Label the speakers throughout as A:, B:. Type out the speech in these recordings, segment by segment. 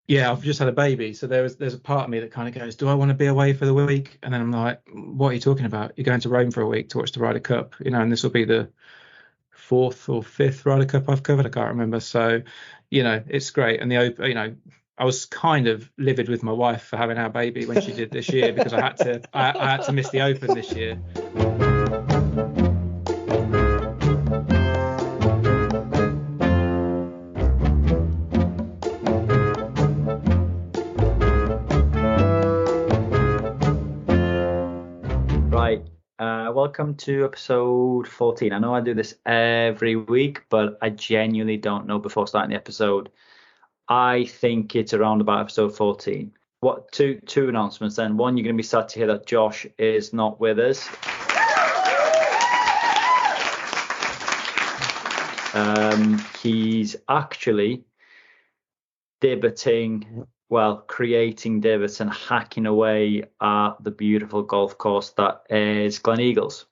A: Yeah, I've just had a baby, so there's a part of me that kind of goes, do I want to be away for the week? And then I'm like, what are you talking about? You're going to Rome for a week to watch the Ryder Cup, and this will be the fourth or fifth Ryder Cup I've covered. I can't remember. So, it's great. And I was kind of livid with my wife for having our baby when she did this year because I had to miss the Open this year.
B: Welcome to episode 14. I know I do this every week, but I genuinely don't know before starting the episode. I think it's around about episode 14. Two announcements then. One, you're going to be sad to hear that Josh is not with us. He's actually creating divots and hacking away at the beautiful golf course that is Gleneagles.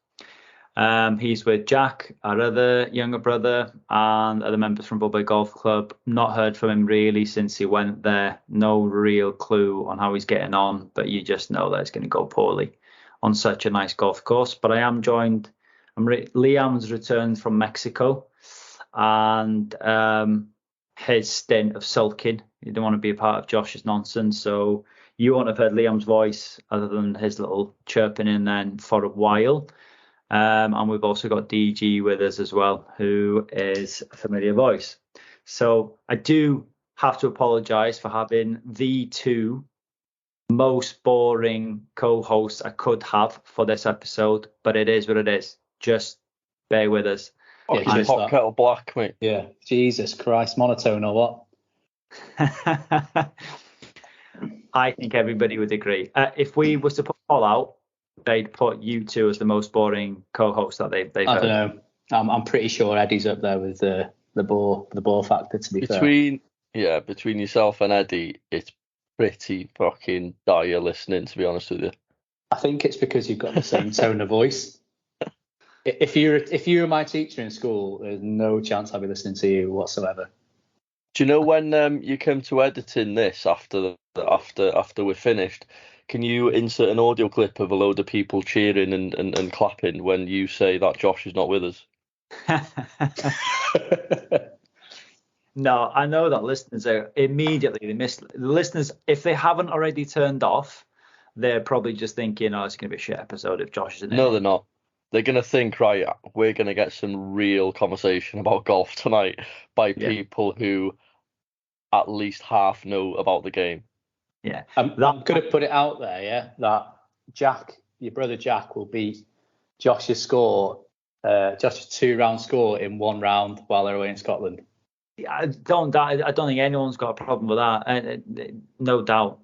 B: He's with Jack, our other younger brother, and other members from Bull Golf Club. Not heard from him really since he went there. No real clue on how he's getting on, but you just know that it's going to go poorly on such a nice golf course. But I am joined. Liam's returned from Mexico, and his stint of sulking. You don't want to be a part of Josh's nonsense, so you won't have heard Liam's voice other than his little chirping in then for a while. And we've also got DG with us as well, who is a familiar voice. So I do have to apologise for having the two most boring co-hosts I could have for this episode, but it is what it is. Just bear with us.
C: Yeah, hot kettle black, mate.
D: Yeah, Jesus Christ, monotone or what?
B: I think everybody would agree. If we was to put a poll out, they'd put you two as the most boring co-host that they've
D: I don't know. I'm pretty sure Eddie's up there with the bore factor. To be
C: fair, between yourself and Eddie, it's pretty fucking dire listening. To be honest with you,
D: I think it's because you've got the same tone of voice. If you were my teacher in school, there's no chance I'd be listening to you whatsoever.
C: Do you know when you come to editing this after we're finished? Can you insert an audio clip of a load of people cheering and clapping when you say that Josh is not with us?
B: No, I know that listeners are immediately, they miss the listeners. If they haven't already turned off, they're probably just thinking, oh, it's going to be a shit episode if Josh is in it.
C: No, they're not. They're going to think, right, we're going to get some real conversation about golf tonight by people who at least half know about the game.
B: Yeah.
D: I'm going to put it out there, that Jack, your brother Jack, will beat Josh's 2-round score in 1 round while they're away in Scotland.
B: I don't think anyone's got a problem with that. No doubt.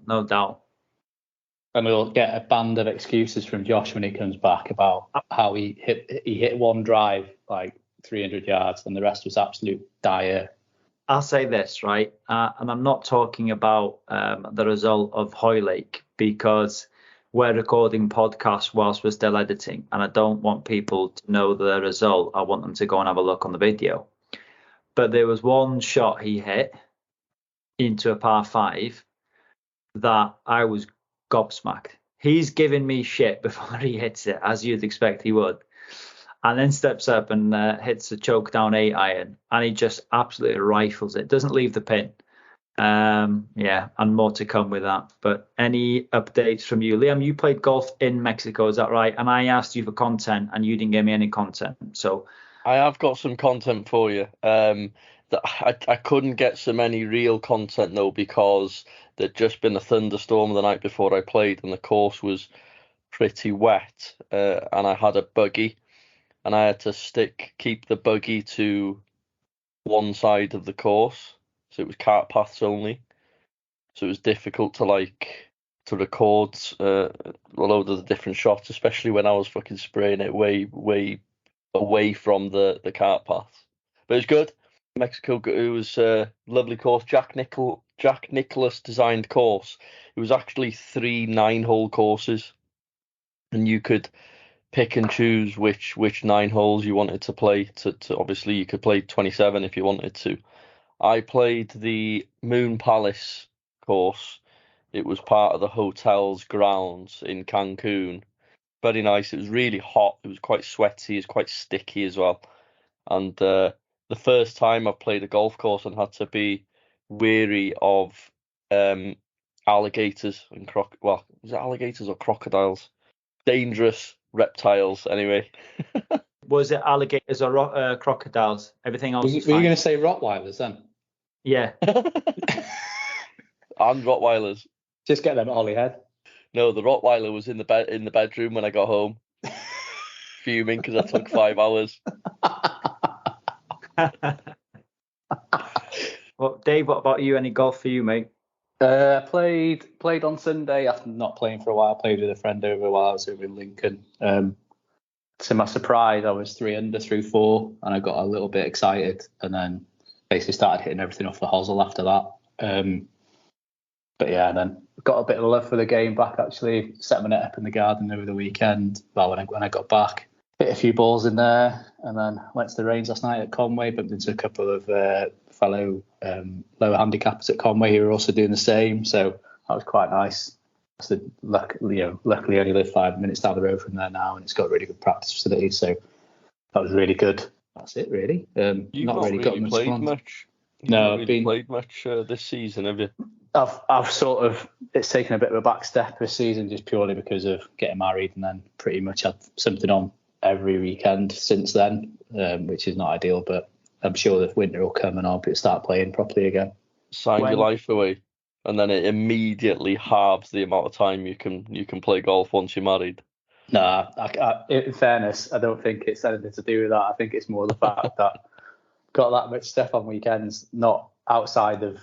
D: And we'll get a band of excuses from Josh when he comes back about how he hit one drive like 300 yards and the rest was absolute dire.
B: I'll say this, right? And I'm not talking about the result of Hoylake because we're recording podcasts whilst we're still editing. And I don't want people to know the result. I want them to go and have a look on the video. But there was one shot he hit into a par 5 that I was gobsmacked. He's giving me shit before he hits it, as you'd expect he would. And then steps up and hits a choke down 8-iron, and he just absolutely rifles it. Doesn't leave the pin. And more to come with that. But any updates from you, Liam? You played golf in Mexico, is that right? And I asked you for content, and you didn't give me any content. So
C: I have got some content for you. I couldn't get so many real content though because there'd just been a thunderstorm the night before I played, and the course was pretty wet, and I had a buggy. And I had to keep the buggy to one side of the course, so it was cart paths only. So it was difficult to record a load of the different shots, especially when I was fucking spraying it way away from the cart paths. But it was good. Mexico, it was a lovely course. Jack Nicklaus designed course. It was actually 3 9-hole courses, and you could pick and choose which 9 holes you wanted to play. To obviously you could play 27 if you wanted to. I played the Moon Palace course. It was part of the hotel's grounds in Cancun. Very nice. It was really hot. It was quite sweaty. It was quite sticky as well. And the first time I played a golf course and had to be wary of alligators and was it alligators or crocodiles? Dangerous reptiles, anyway.
B: Was it alligators or crocodiles? Everything else
D: Were
B: was
D: you
B: fine.
D: going to say Rottweilers then?
B: Yeah.
C: And Rottweilers.
D: Just get them at Holyhead.
C: No, the Rottweiler was in the bedroom when I got home, fuming because I took 5 hours.
B: Well, Dave, what about you? Any golf for you, mate?
D: Played on Sunday after not playing for a while. Played with a friend over while I was over in Lincoln. To my surprise, I was 3 under through 4, and I got a little bit excited, and then basically started hitting everything off the hosel after that. But yeah, and then got a bit of love for the game back. Actually, set my net up in the garden over the weekend. Well, when I got back, hit a few balls in there, and then went to the range last night at Conway. Bumped into a couple of fellow lower handicappers at Conway who were also doing the same. So that was quite nice. So luckily only live 5 minutes down the road from there now, and it's got really good practice facilities. So that was really good. That's it, really.
C: You've not really got much played much.
D: No, I've
C: played much this season, have you?
D: I've sort of, it's taken a bit of a back step this season just purely because of getting married, and then pretty much had something on every weekend since then, which is not ideal, but I'm sure the winter will come and I'll start playing properly again.
C: Sign your life away, and then it immediately halves the amount of time you can play golf once you're married.
D: Nah, in fairness, I don't think it's anything to do with that. I think it's more the fact that got that much stuff on weekends, not outside of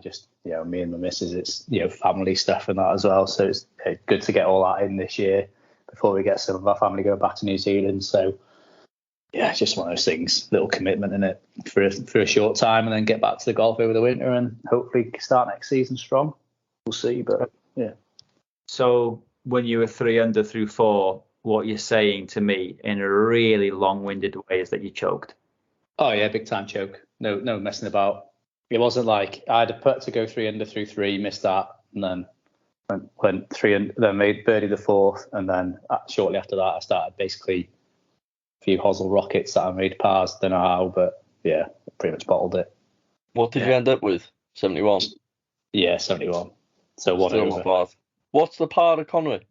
D: just me and my missus. It's family stuff and that as well. So it's good to get all that in this year before we get some of our family going back to New Zealand. So yeah, it's just one of those things, little commitment in it for a short time, and then get back to the golf over the winter and hopefully start next season strong. We'll see, but yeah.
B: So when you were 3 under through 4, what you're saying to me in a really long-winded way is that you choked.
D: Oh yeah, big time choke. No messing about. It wasn't like I had a putt to go 3 under through 3, missed that, and then went 3 and then made birdie the 4th, and then shortly after that I started basically a few hosel rockets that I made pars. Don't know how, but yeah, pretty much bottled it.
C: What did you end up with? 71.
D: Yeah, 71. So one
C: Still
D: over.
C: not bad. What's the par at Conway?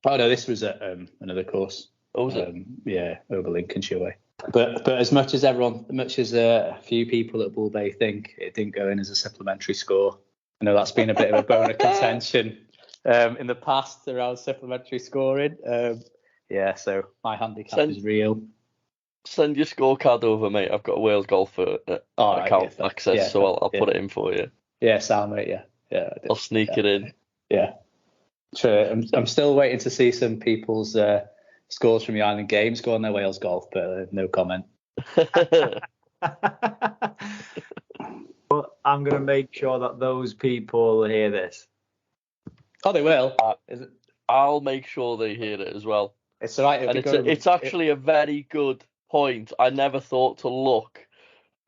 D: Oh no, this was at another course.
C: Oh, was it?
D: Yeah, over Lincolnshire way. But as much as a few people at Bull Bay think it didn't go in as a supplementary score, I know that's been a bit of a bone of contention in the past around supplementary scoring. Yeah, so my handicap is real.
C: Send your scorecard over, mate. I've got a Wales golfer account access, so I'll put it in for you.
D: Yeah, sound mate. Yeah.
C: I'll sneak it in.
D: Yeah. Sure. I'm still waiting to see some people's scores from the Island Games go on their Wales golf, but no comment.
B: But I'm going to make sure that those people hear this.
D: Oh, they will.
C: I'll make sure they hear it as well.
D: It's all right.
C: And it's actually a very good point. I never thought to look,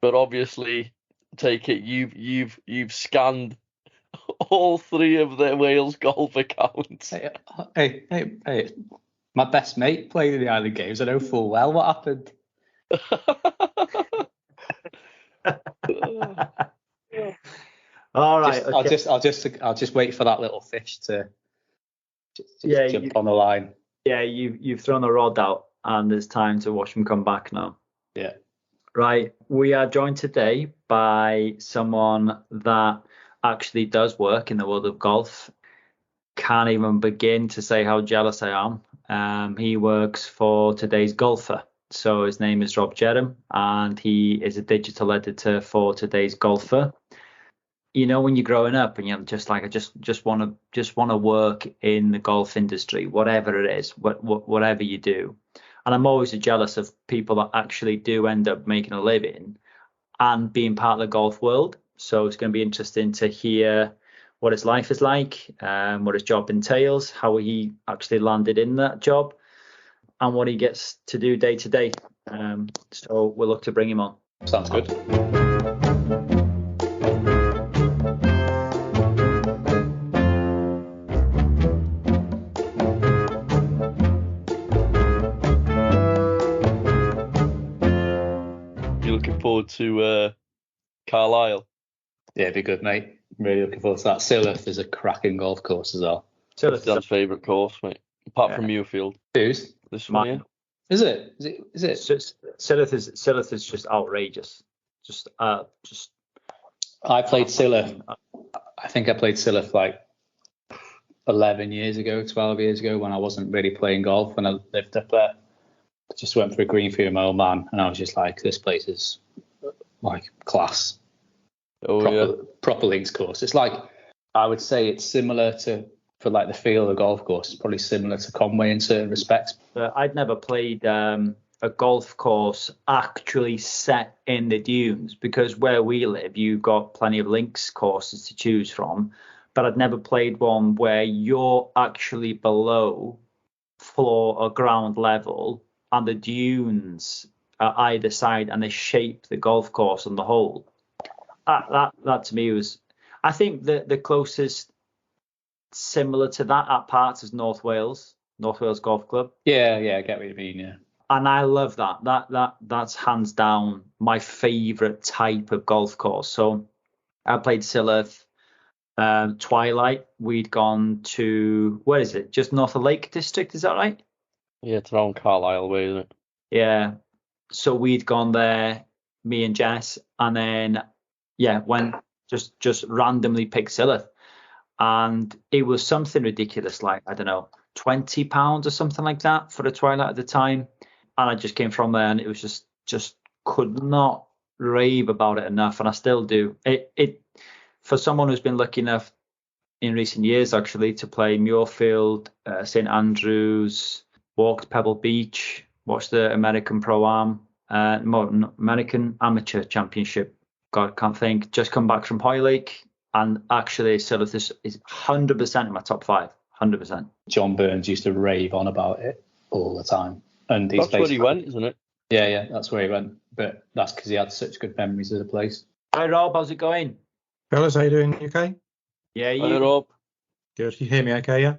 C: but obviously, take it. You've scanned all 3 of their Wales golf accounts.
D: Hey. My best mate played in the Island Games. I know full well what happened.
B: All right.
D: I'll just wait for that little fish to jump on the line.
B: Yeah, you've thrown the rod out, and it's time to watch them come back now.
D: Yeah.
B: Right. We are joined today by someone that actually does work in the world of golf. Can't even begin to say how jealous I am. He works for Today's Golfer. So his name is Rob Jerram, and he is a digital editor for Today's Golfer. When you're growing up and you're just like, I just want to work in the golf industry, whatever it is, whatever you do. And I'm always jealous of people that actually do end up making a living and being part of the golf world. So it's going to be interesting to hear what his life is like, what his job entails, how he actually landed in that job, and what he gets to do day to day. So we'll look to bring him on.
D: Sounds good.
C: to Carlisle?
D: Yeah, it'd be good, mate. Really looking forward to that. Silloth is a cracking golf course as well.
B: So
C: It's Dan's favourite course, mate. Apart from Muirfield.
D: Who's?
C: This one here.
D: Is it? Is it?
B: Silloth is just outrageous. Just.
D: I played Silloth. I think I played Silloth like 11 years ago, 12 years ago, when I wasn't really playing golf, when I lived up there. I just went for a green for my old man, and I was just like, this place is like class. Proper links course. It's like, I would say it's similar to, for like the feel of the golf course, it's probably similar to Conway in certain respects.
B: I'd never played a golf course actually set in the dunes, because where we live, you've got plenty of links courses to choose from. But I'd never played one where you're actually below floor or ground level, and the dunes are either side, and they shape the golf course on the hole. That to me was, I think the closest similar to that at parts is North Wales Golf Club.
D: Yeah, I get what you mean. Yeah,
B: and I love that. That's hands down my favourite type of golf course. So I played Silloth. Twilight, we'd gone to, where is it? Just north of Lake District, is that right?
C: Yeah, it's around Carlisle way, isn't it?
B: Yeah. So we'd gone there, me and Jess, and then went just randomly picked Silloth, and it was something ridiculous, like I don't know, £20 or something like that for a Twilight at the time, and I just came from there, and it was just could not rave about it enough, and I still do. It for someone who's been lucky enough in recent years, actually, to play Muirfield, St Andrews, walked Pebble Beach, watched the American Pro-Am, American Amateur Championship. God, can't think. Just come back from Hoylake, and actually, Silloth is 100% in my top 5. 100%.
D: John Burns used to rave on about it all the time. And
C: that's where he went, isn't it?
D: Yeah, that's where he went. But that's because he had such good memories of the place.
B: Hi, Rob. How's it going?
A: Fellas, how you doing? You okay?
B: Yeah, you.
C: Hi, Rob.
A: Good. You hear me okay, yeah?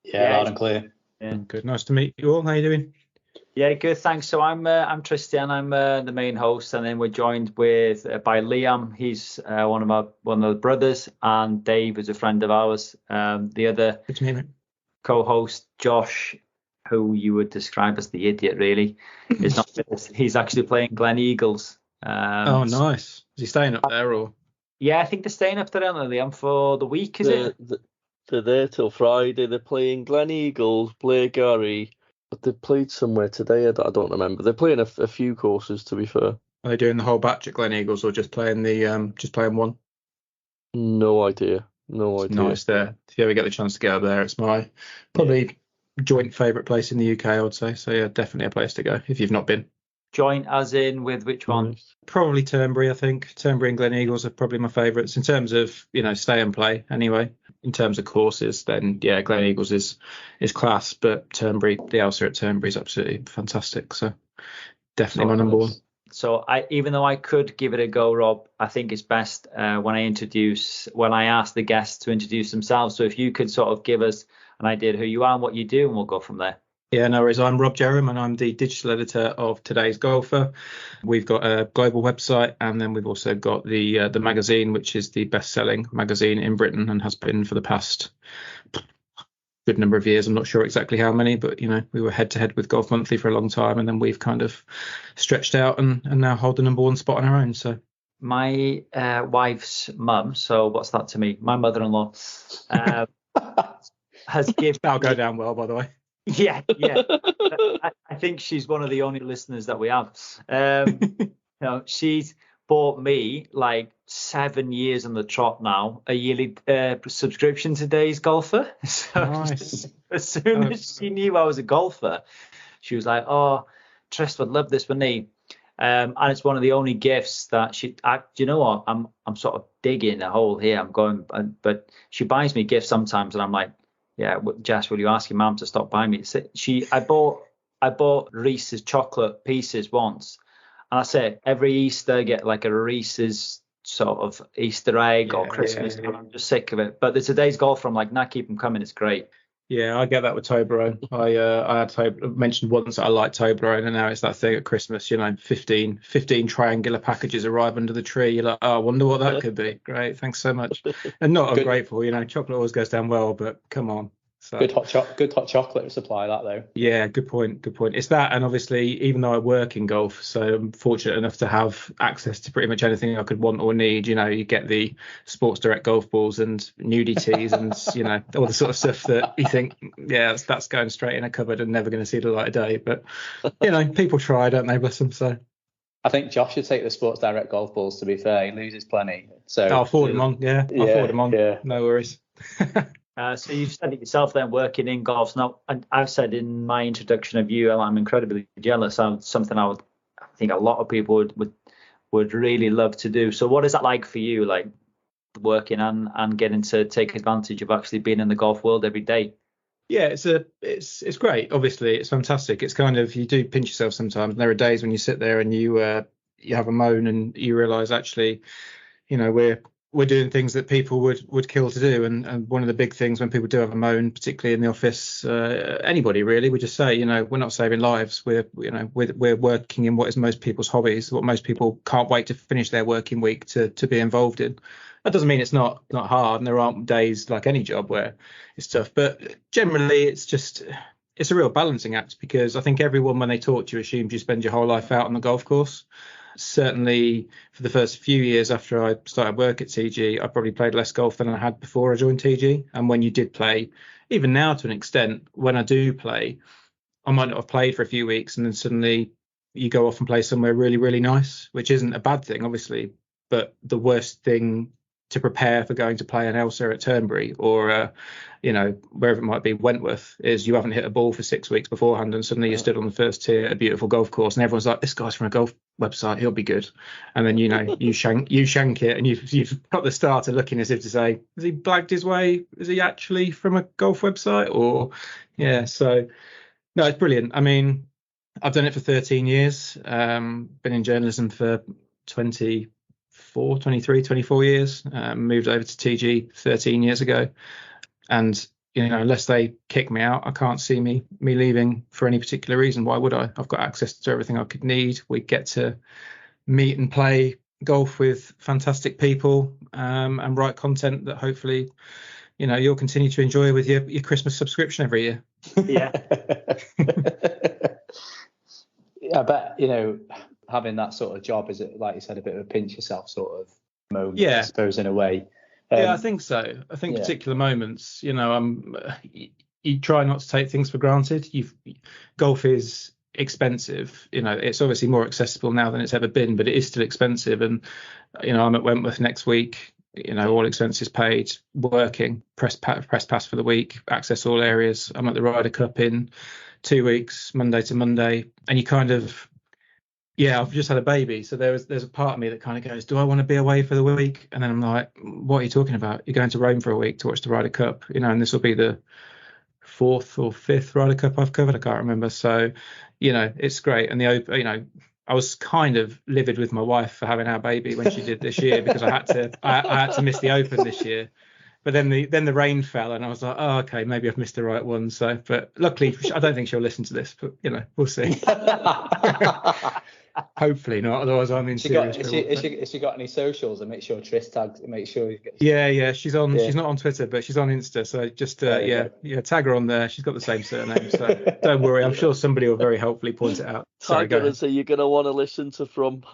D: Yeah, loud and clear.
B: Yeah.
A: Good. Nice to meet you all. How you doing?
B: Yeah, good. Thanks. So I'm Tristan. I'm the main host, and then we're joined with by Liam. He's one of the brothers, and Dave is a friend of ours. The other
A: Good to meet you.
B: co-host, Josh, who you would describe as the idiot, really, is not with us. He's actually playing Gleneagles.
A: Oh, nice. Is he staying up there or?
B: Yeah, I think they're staying up there, aren't they, Liam, for the week, is it?
C: They're there till Friday. They're playing Gleneagles, Blairgowrie, but they played somewhere today. I don't remember. They're playing a few courses, to be fair.
A: Are they doing the whole batch at Gleneagles or just playing one?
C: No idea.
A: Nice there. If you ever get the chance to get up there, it's my probably joint favourite place in the UK, I would say. So yeah, definitely a place to go if you've not been.
B: Joint as in with which one?
A: Probably Turnberry, I think. Turnberry and Gleneagles are probably my favourites in terms of, stay and play anyway. In terms of courses, then yeah, Gleneagles is class, but Turnberry, the Elsa at Turnberry is absolutely fantastic. So definitely my number one.
B: So even though I could give it a go, Rob, I think it's best when I ask the guests to introduce themselves. So if you could sort of give us an idea of who you are and what you do, and we'll go from there.
A: Yeah, no worries. I'm Rob Jerram, and I'm the digital editor of Today's Golfer. We've got a global website, and then we've also got the magazine, which is the best-selling magazine in Britain and has been for the past good number of years. I'm not sure exactly how many, but we were head-to-head with Golf Monthly for a long time, and then we've kind of stretched out and now hold the number one spot on our own. So
B: my wife's mum, so what's that to me? My mother-in-law has given.
A: That'll go down well, by the way.
B: Yeah. I think she's one of the only listeners that we have. She's bought me like 7 years on the trot now a yearly subscription to Today's Golfer. So
A: nice.
B: As soon as she knew I was a golfer, she was like, "Oh, Trist would love this, wouldn't he?" And it's one of the only gifts that she. You know what? I'm sort of digging a hole here. I'm going, but she buys me gifts sometimes, and I'm like, yeah, Jess, will you ask your mum to stop buying me? I bought Reese's chocolate pieces once, and I said every Easter I get like a Reese's sort of Easter egg or Christmas, and I'm just sick of it. But the Today's Golfer, I'm like, nah, keep them coming. It's great.
A: Yeah, I get that with Toblerone. I had mentioned once that I like Toblerone, and now it's that thing at Christmas. 15 triangular packages arrive under the tree. You're like, oh, I wonder what that could be. Great, thanks so much. And not ungrateful, chocolate always goes down well, but come on. So,
D: good hot chocolate supply, that though.
A: Yeah, good point. It's that, and obviously, even though I work in golf, so I'm fortunate enough to have access to pretty much anything I could want or need. You get the Sports Direct golf balls and nudie tees, and all the sort of stuff that you think, yeah, that's going straight in a cupboard and never going to see the light of day. But people try, don't they? Bless them. So
D: I think Josh should take the Sports Direct golf balls. To be fair, he loses plenty. So
A: I'll forward them on. Yeah, I'll forward them on. Yeah. No worries.
B: So you've said it yourself then, working in golf. Now, I've said in my introduction of you, I'm incredibly jealous. Something I think a lot of people would really love to do. So what is that like for you, like working and getting to take advantage of actually being in the golf world every day?
A: Yeah, it's great. Obviously, it's fantastic. It's kind of, you do pinch yourself sometimes. There are days when you sit there and you have a moan and you realise actually, we're doing things that people would kill to do. And one of the big things when people do have a moan, particularly in the office, anybody really, we just say, we're not saving lives. We're working in what is most people's hobbies, what most people can't wait to finish their working week to be involved in. That doesn't mean it's not hard, and there aren't days like any job where it's tough. But generally, it's a real balancing act, because I think everyone, when they talk to you, assumes you spend your whole life out on the golf course. Certainly for the first few years after I started work at TG, I probably played less golf than I had before I joined TG. And when you did play, even now to an extent, when I do play, I might not have played for a few weeks, and then suddenly you go off and play somewhere really, really nice, which isn't a bad thing, obviously. But the worst thing to prepare for going to play an Elsa at Turnberry or wherever it might be, Wentworth, is you haven't hit a ball for 6 weeks beforehand, and suddenly you stood on the first tee at a beautiful golf course, and everyone's like, this guy's from a golf website, he'll be good. And then you shank it, and you've got the starter looking as if to say, has he blagged his way? Is he actually from a golf website? Or so no, it's brilliant. I mean, I've done it for 13 years, been in journalism for 24 years, moved over to TG 13 years ago, and unless they kick me out, I can't see me leaving for any particular reason. Why would I? I've got access to everything I could need. We get to meet and play golf with fantastic people, and write content that hopefully you'll continue to enjoy with your Christmas subscription every year.
B: Yeah.
D: I bet having that sort of job, is it, like you said, a bit of a pinch yourself sort of moment, I suppose, in a way.
A: I think so. I think particular moments, you try not to take things for granted. Golf is expensive. It's obviously more accessible now than it's ever been, but it is still expensive. And I'm at Wentworth next week. All expenses paid, working, press pass for the week, access all areas. I'm at the Ryder Cup in 2 weeks, Monday to Monday, and you kind of. Yeah, I've just had a baby, so there's a part of me that kind of goes, do I want to be away for the week? And then I'm like, what are you talking about? You're going to Rome for a week to watch the Ryder Cup, and this will be the 4th or 5th Ryder Cup I've covered. I can't remember. So, it's great. And I was kind of livid with my wife for having our baby when she did this year, because I had to miss the Open this year. But then the rain fell, and I was like, oh, okay, maybe I've missed the right one. So, but luckily, I don't think she'll listen to this. But we'll see. Hopefully not. Otherwise, I'm in serious trouble.
D: Has she got any socials? And make sure Tris tags. Make sure you get.
A: Yeah. She's on. Yeah. She's not on Twitter, but she's on Insta. So just tag her on there. She's got the same surname. So don't worry. I'm sure somebody will very helpfully point it out.
C: Sorry, go ahead. So you're going to want to listen to from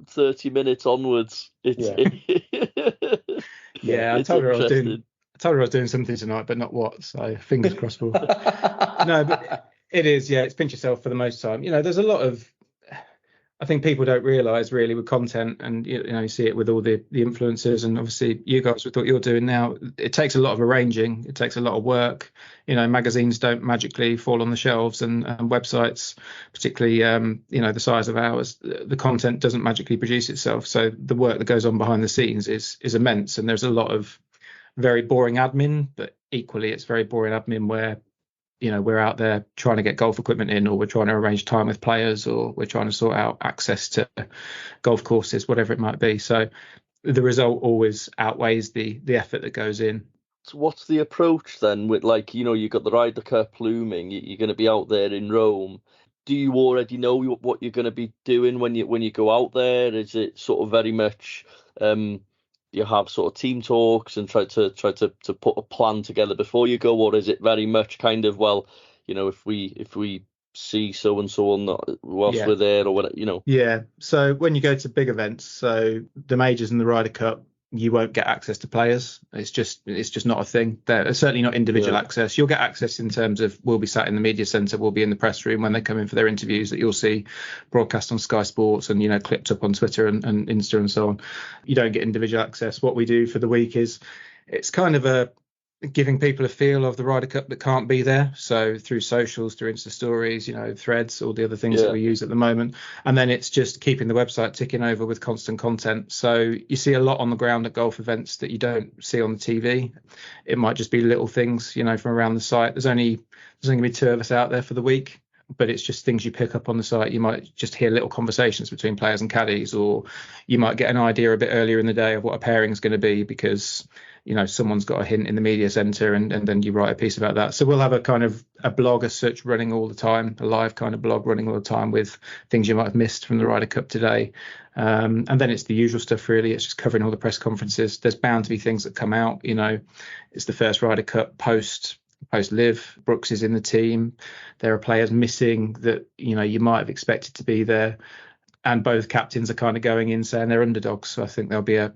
C: 30 minutes onwards.
A: I told her I was doing something tonight, but not what. So fingers crossed for. No, but it is. Yeah, it's pinch yourself for the most time. There's a lot of. I think people don't realise really with content, and you see it with all the influencers, and obviously you guys with what you're doing now. It takes a lot of arranging. It takes a lot of work. Magazines don't magically fall on the shelves, and websites, particularly the size of ours, the content doesn't magically produce itself. So the work that goes on behind the scenes is immense, and there's a lot of very boring admin, but equally it's very boring admin where we're out there trying to get golf equipment in, or we're trying to arrange time with players, or we're trying to sort out access to golf courses, whatever it might be. So the result always outweighs the effort that goes in.
C: what's the approach then with, like, you know, you've got the Ryder Cup looming, you're going to be out there in Rome. Do you already know what you're going to be doing when you go out there? Is it sort of very much you have sort of team talks and try to put a plan together before you go, or is it very much kind of, well, you know, if we see so and so on whilst we're there, or whatever, you know?
A: Yeah. So when you go to big events, so the majors and the Ryder Cup, you won't get access to players. It's just not a thing. There's certainly not individual access. You'll get access in terms of, we'll be sat in the media centre, we'll be in the press room when they come in for their interviews, that you'll see broadcast on Sky Sports and, you know, clipped up on Twitter and Insta and so on. You don't get individual access. What we do for the week is, it's kind of giving people a feel of the Ryder Cup that can't be there. So through socials, through Insta stories, you know, threads, all the other things that we use at the moment. And then it's just keeping the website ticking over with constant content. So you see a lot on the ground at golf events that you don't see on the TV. It might just be little things, you know, from around the site. There's only going to be 2 of us out there for the week, but it's just things you pick up on the site. You might just hear little conversations between players and caddies, or you might get an idea a bit earlier in the day of what a pairing is going to be because, you know, someone's got a hint in the media centre, and then you write a piece about that. So we'll have a kind of a blog as such running all the time, a live kind of blog running all the time with things you might have missed from the Ryder Cup today. And then it's the usual stuff, really. It's just covering all the press conferences. There's bound to be things that come out, you know, it's the first Ryder Cup post live. Brooks is in the team. There are players missing that, you know, you might have expected to be there. And both captains are kind of going in saying they're underdogs. So I think there'll be a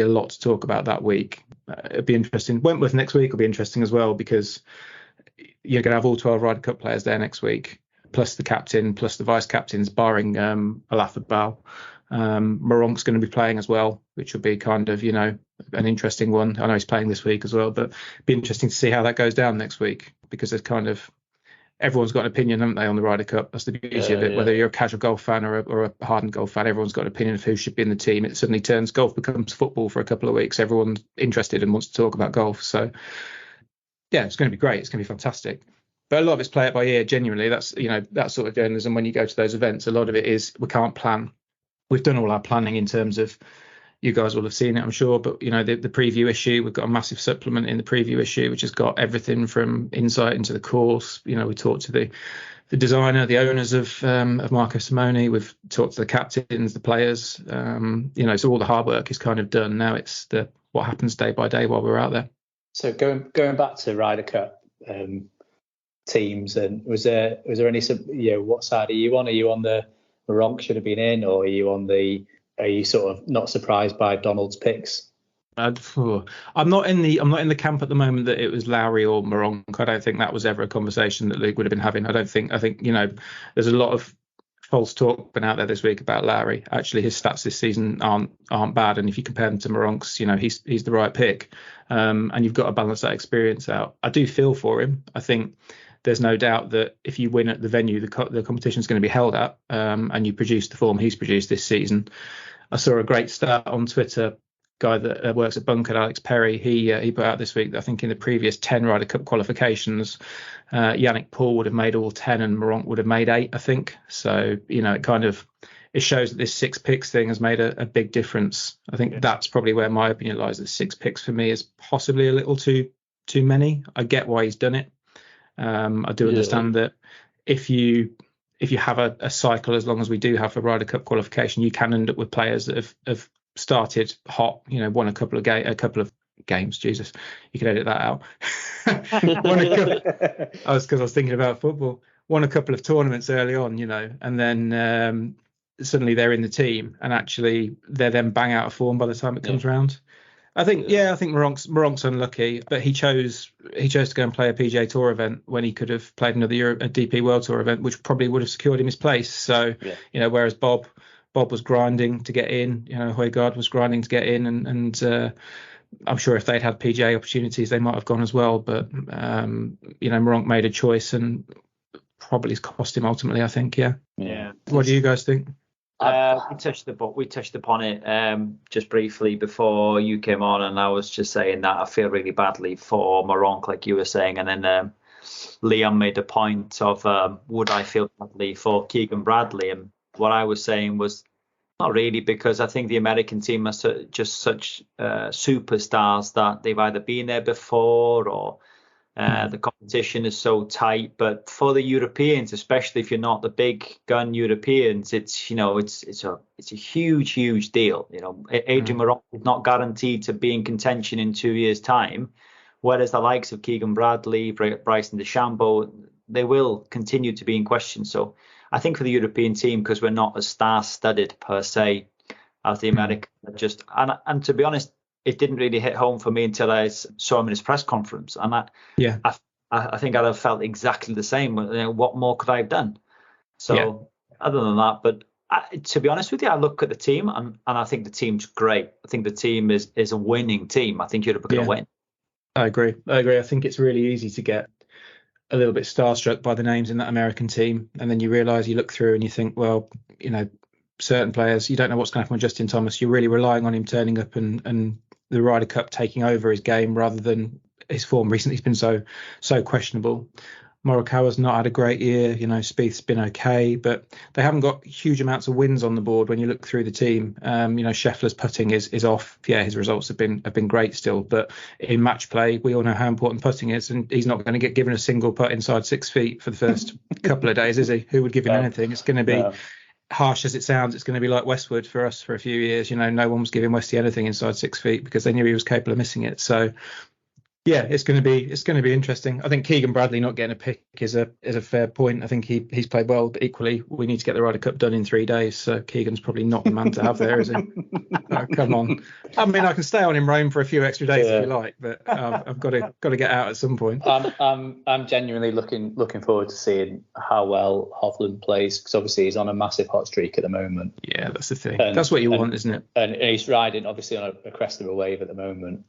A: lot to talk about that week. It'll be interesting. Wentworth next week will be interesting as well, because you're going to have all 12 Ryder Cup players there next week, plus the captain, plus the vice captains, barring Alafabal. Maronk's going to be playing as well, which will be kind of, you know, an interesting one. I know he's playing this week as well, but it'd be interesting to see how that goes down next week, because there's kind of, everyone's got an opinion, haven't they, on the Ryder Cup? That's the beauty of it. Whether you're a casual golf fan or a hardened golf fan, everyone's got an opinion of who should be in the team. It suddenly turns, golf becomes football for a couple of weeks. Everyone's interested and wants to talk about golf. So yeah, it's going to be great. It's going to be fantastic. But a lot of it's play it by ear. Genuinely, that's, you know, that sort of journalism. When you go to those events, a lot of it is, we can't plan. We've done all our planning in terms of, you guys will have seen it, I'm sure, but, you know, the preview issue, we've got a massive supplement in the preview issue, which has got everything from insight into the course. You know, we talked to the designer, the owners of Marco Simone. We've talked to the captains, the players. You know, so all the hard work is kind of done. Now it's what happens day by day while we're out there.
D: So going back to Ryder Cup teams, and was there any, you know, what side are you on? Are you on the Maronk should have been in, or are you sort of not surprised by Donald's picks?
A: I'm not in the camp at the moment that it was Lowry or Maronk. I don't think that was ever a conversation that Luke would have been having. I think, you know, there's a lot of false talk been out there this week about Lowry. Actually, his stats this season aren't bad, and if you compare them to Maronk's, you know, he's the right pick. And you've got to balance that experience out. I do feel for him. I think there's no doubt that if you win at the venue the competition is going to be held at, and you produce the form he's produced this season. I saw a great stat on Twitter. Guy that works at Bunker, Alex Perry, he put out this week that I think in the previous 10 Ryder Cup qualifications, Yannick Paul would have made all 10 and Maronk would have made 8, I think. So, you know, it shows that this 6 picks thing has made a big difference. I think that's probably where my opinion lies, that 6 picks for me is possibly a little too many. I get why he's done it. I do understand that if you have a cycle, as long as we do have a Ryder Cup qualification, you can end up with players that have started hot, you know, won a couple of games. Jesus, you could edit that out. I was thinking about football. Won a couple of tournaments early on, you know, and then suddenly they're in the team, and actually they're then bang out of form by the time it comes around. I think Maronk's unlucky, but he chose to go and play a PGA Tour event when he could have played another a DP World Tour event, which probably would have secured him his place. So, you know, whereas Bob was grinding to get in, you know, Højgaard was grinding to get in, and I'm sure if they'd had PGA opportunities, they might have gone as well. But you know, Maronk made a choice, and probably has cost him ultimately, I think. Yeah. What do you guys think?
B: We touched upon it just briefly before you came on, and I was just saying that I feel really badly for Maronk, like you were saying, and then Liam made a point of would I feel badly for Keegan Bradley, and what I was saying was Not really, because I think the American team are just such superstars that they've either been there before, or the competition is so tight. But for the Europeans, especially if you're not the big gun Europeans, it's a huge deal. Adrian Morocco is not guaranteed to be in contention in 2 years' time, whereas the likes of Keegan Bradley, Bryson DeChambeau, they will continue to be in question. So I think for the European team, because we're not as star-studded per se as the Americans, and to be honest, it didn't really hit home for me until I saw him in his press conference, and I think I'd have felt exactly the same. What more could I have done? So other than that, but to be honest with you, I look at the team and I think the team's great. I think the team is a winning team. I think Europe are going to win.
A: I agree. I think it's really easy to get a little bit starstruck by the names in that American team, and then you realise, you look through and you think, well, certain players, you don't know what's going to happen with Justin Thomas. You're really relying on him turning up and the Ryder Cup taking over his game, rather than his form recently has been so questionable. Morikawa's not had a great year. Spieth's been okay, but they haven't got huge amounts of wins on the board when you look through the team. Scheffler's putting is off. Yeah, his results have been great still, but in match play, we all know how important putting is, and he's not going to get given a single putt inside 6 feet for the first couple of days, is he? Who would give him anything? It's going to be harsh as it sounds. It's going to be like Westwood for us for a few years. No one was giving Westy anything inside 6 feet because they knew he was capable of missing it. So yeah, it's going to be interesting. I think Keegan Bradley not getting a pick is a fair point. I think he's played well, but equally we need to get the Ryder Cup done in 3 days. So Keegan's probably not the man to have there, is he? Oh, come on. I mean, I can stay on in Rome for a few extra days if you like, but I've got to get out at some point.
D: I'm genuinely looking forward to seeing how well Hovland plays, because obviously he's on a massive hot streak at the moment.
A: Yeah, that's the thing. That's what you want, isn't it?
D: And he's riding obviously on a crest of a wave at the moment,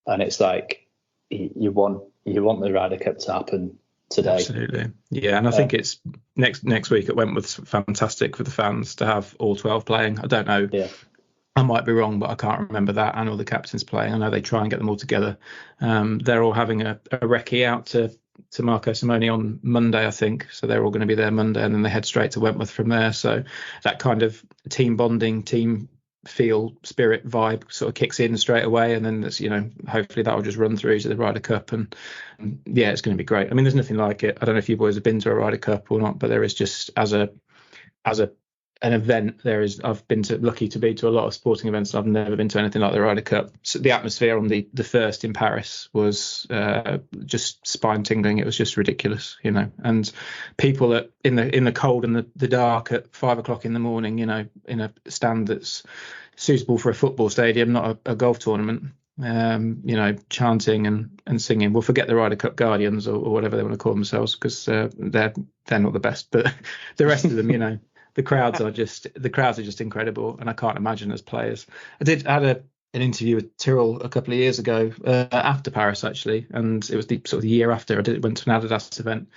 D: and it's like, you want the Ryder Cup to happen today.
A: Absolutely. Yeah, and I think it's next week at Wentworth's fantastic for the fans to have all 12 playing. I don't know. Yeah. I might be wrong, but I can't remember that, and all the captains playing. I know they try and get them all together. They're all having a recce out to Marco Simone on Monday, I think. So they're all going to be there Monday, and then they head straight to Wentworth from there. So that kind of team bonding, team feel, spirit vibe sort of kicks in straight away, and then there's hopefully that will just run through to the Ryder Cup, and yeah, it's going to be great. I mean, there's nothing like it. I don't know if you boys have been to a Ryder Cup or not, but there is just as an event, I've been lucky to be to a lot of sporting events. I've never been to anything like the Ryder Cup. So the atmosphere on the first in Paris was just spine tingling. It was just ridiculous, and people in the cold and the dark at 5 o'clock in the morning, in a stand that's suitable for a football stadium, not a golf tournament, chanting and singing. We'll forget the Ryder Cup Guardians or whatever they want to call themselves, because they're not the best, but the rest of them, the crowds are just incredible, and I can't imagine as players. I had an interview with Tyrrell a couple of years ago after Paris, actually, and it was the sort of the year after I went to an Adidas event,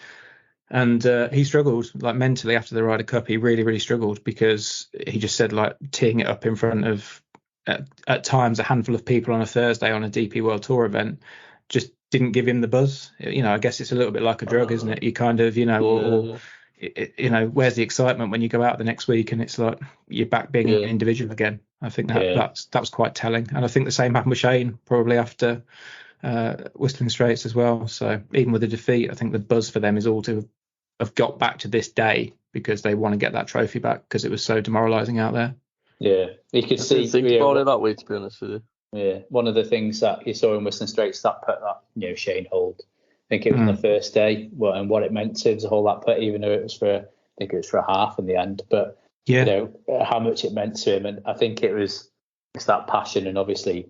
A: and he struggled like mentally after the Ryder Cup. He really, really struggled, because he just said like teeing it up in front of at times a handful of people on a Thursday on a DP World Tour event just didn't give him the buzz. I guess it's a little bit like a drug, isn't it? You kind of, or where's the excitement when you go out the next week and it's like you're back being an individual again? I think that was quite telling, and I think the same happened with Shane probably after Whistling Straits as well. So even with the defeat, I think the buzz for them is all to have got back to this day, because they want to get that trophy back, because it was so demoralising out there.
D: Yeah, you could see.
C: Think about it that way, to be honest with you.
D: Yeah, one of the things that you saw in Whistling Straits, that put that Shane Hold. I think it was on the first day, and what it meant to the whole that put, even though it was for a half in the end, but how much it meant to him, and I think it's that passion, and obviously,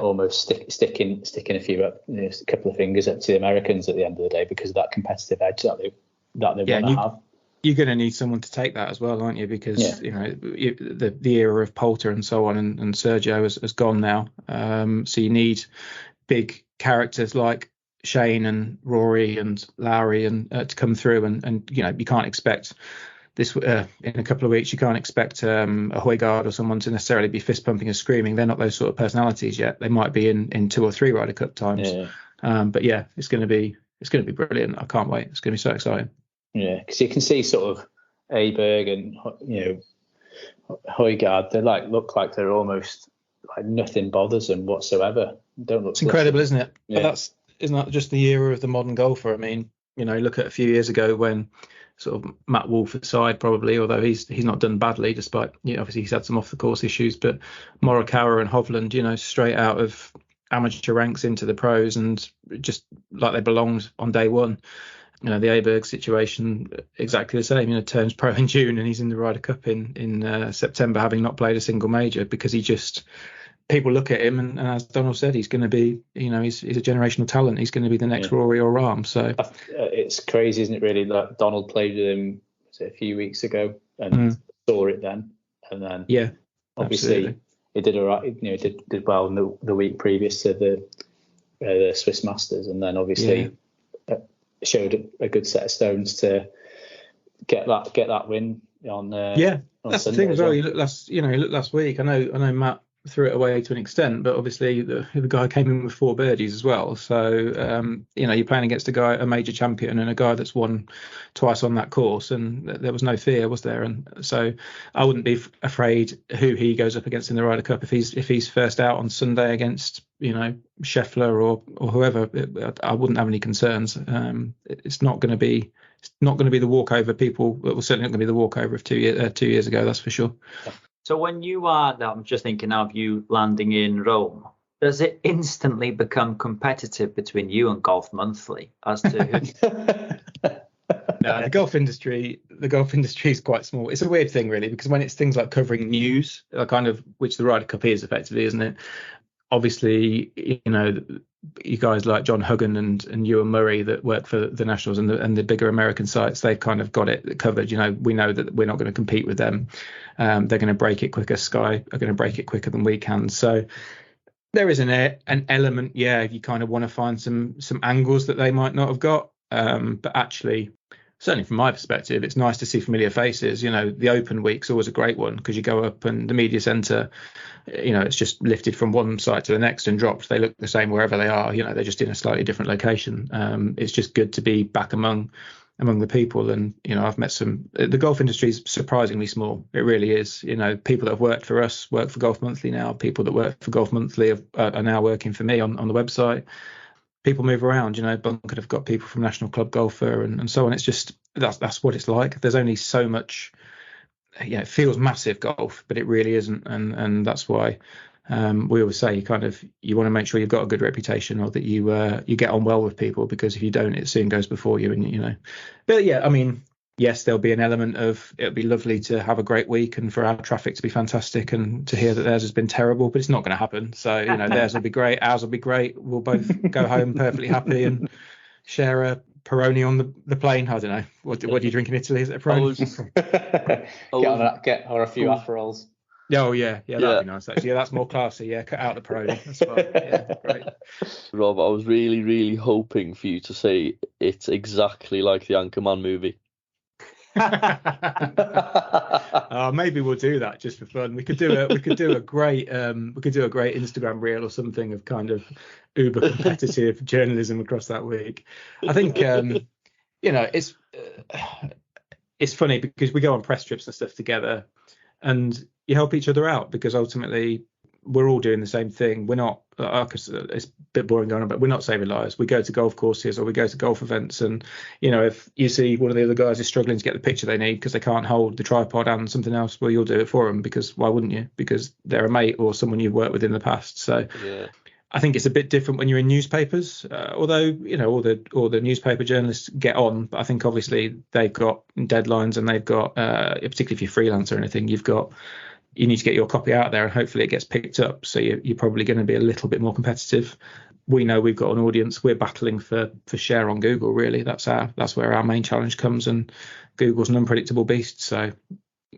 D: almost sticking a few up, a couple of fingers up to the Americans at the end of the day, because of that competitive edge that they want to have.
A: You're going to need someone to take that as well, aren't you? Because the era of Poulter and so on and Sergio has gone now. So you need big characters like Shane and Rory and Lowry and to come through, and you can't expect this in a couple of weeks. You can't expect a Højgaard or someone to necessarily be fist pumping and screaming. They're not those sort of personalities yet. They might be in 2 or 3 Ryder Cup times. But yeah, it's going to be brilliant. I can't wait. It's going to be so exciting.
D: Yeah, because you can see sort of Aberg and Højgaard, they look like they're almost like nothing bothers them whatsoever. Don't look.
A: It's incredible, isn't it?
D: Yeah.
A: But isn't that just the era of the modern golfer? I mean, look at a few years ago when sort of Matt Wolff aside, probably, although he's not done badly, despite obviously he's had some off the course issues. But Morikawa and Hovland, straight out of amateur ranks into the pros and just like they belonged on day one. The Aberg situation, exactly the same. Turns pro in June and he's in the Ryder Cup in September, having not played a single major, because people look at him and as Donald said, he's going to be, he's a generational talent. He's going to be the next Rory or Rahm. So
D: it's crazy, isn't it? Really, like Donald played with him a few weeks ago and saw it then, and then obviously
A: absolutely.
D: He did all right. Did well in the week previous to the Swiss Masters, and then obviously showed a good set of stones to get that win on. On
A: that's
D: Sunday
A: the thing as well. You look last week. I know Matt threw it away to an extent, but obviously the guy came in with 4 birdies as well. So you're playing against a major champion and a guy that's won twice on that course, and there was no fear, was there? And so I wouldn't be afraid who he goes up against in the Ryder Cup. If he's first out on Sunday against Scheffler or whoever, I wouldn't have any concerns. It's not going to be the walkover. It was certainly not going to be the walkover of 2 years ago. That's for sure.
B: So when you are, I'm just thinking of you landing in Rome, does it instantly become competitive between you and Golf Monthly as to who?
A: No, the golf industry is quite small. It's a weird thing, really, because when it's things like covering news, which the Ryder Cup is effectively, isn't it? Obviously, you guys like John Huggan and Ewan Murray that work for the Nationals and the bigger American sites, they've kind of got it covered. We know that we're not going to compete with them. They're going to break it quicker. Sky are going to break it quicker than we can. So there is an element, you kind of want to find some angles that they might not have got. But actually, certainly from my perspective, it's nice to see familiar faces. The Open week's always a great one because you go up and the media centre, it's just lifted from one site to the next and dropped. They look the same wherever they are. They're just in a slightly different location. It's just good to be back among the people. And, I've met the golf industry is surprisingly small. It really is. People that have worked for us work for Golf Monthly now. People that work for Golf Monthly are now working for me on the website. People move around, Bunkert have got people from National Club Golfer and so on. It's just that's what it's like. There's only so much. It feels massive golf, but it really isn't, and that's why we always say you want to make sure you've got a good reputation, or that you get on well with people, because if you don't, it soon goes before you. And but yes, there'll be an element of it'll be lovely to have a great week and for our traffic to be fantastic and to hear that theirs has been terrible, but it's not going to happen. So theirs will be great, ours will be great. We'll both go home perfectly happy and share a Peroni on the plane. I don't know. What do you drink in Italy? Is it a Peroni?
D: Get a few Aperols.
A: Oh yeah, that'd be nice actually. Yeah, that's more classy. Yeah, cut out the Peroni. That's fine. Yeah, great.
C: Rob, I was really, really hoping for you to say it's exactly like the Anchorman movie.
A: Maybe we'll do that just for fun. We could do a great Instagram reel or something of kind of uber competitive journalism across that week. I think it's funny because we go on press trips and stuff together and you help each other out, because ultimately we're all doing the same thing. We're not, it's a bit boring going on, but we're not saving lives. We go to golf courses or we go to golf events, and if you see one of the other guys is struggling to get the picture they need because they can't hold the tripod and something else, well, you'll do it for them, because why wouldn't you? Because they're a mate or someone you've worked with in the past. So I think it's a bit different when you're in newspapers, although all the newspaper journalists get on, but I think obviously they've got deadlines and they've got particularly if you're freelance or anything, you need to get your copy out there and hopefully it gets picked up. So you're probably going to be a little bit more competitive. We know we've got an audience. We're battling for share on Google, really. That's where our main challenge comes, and Google's an unpredictable beast. So,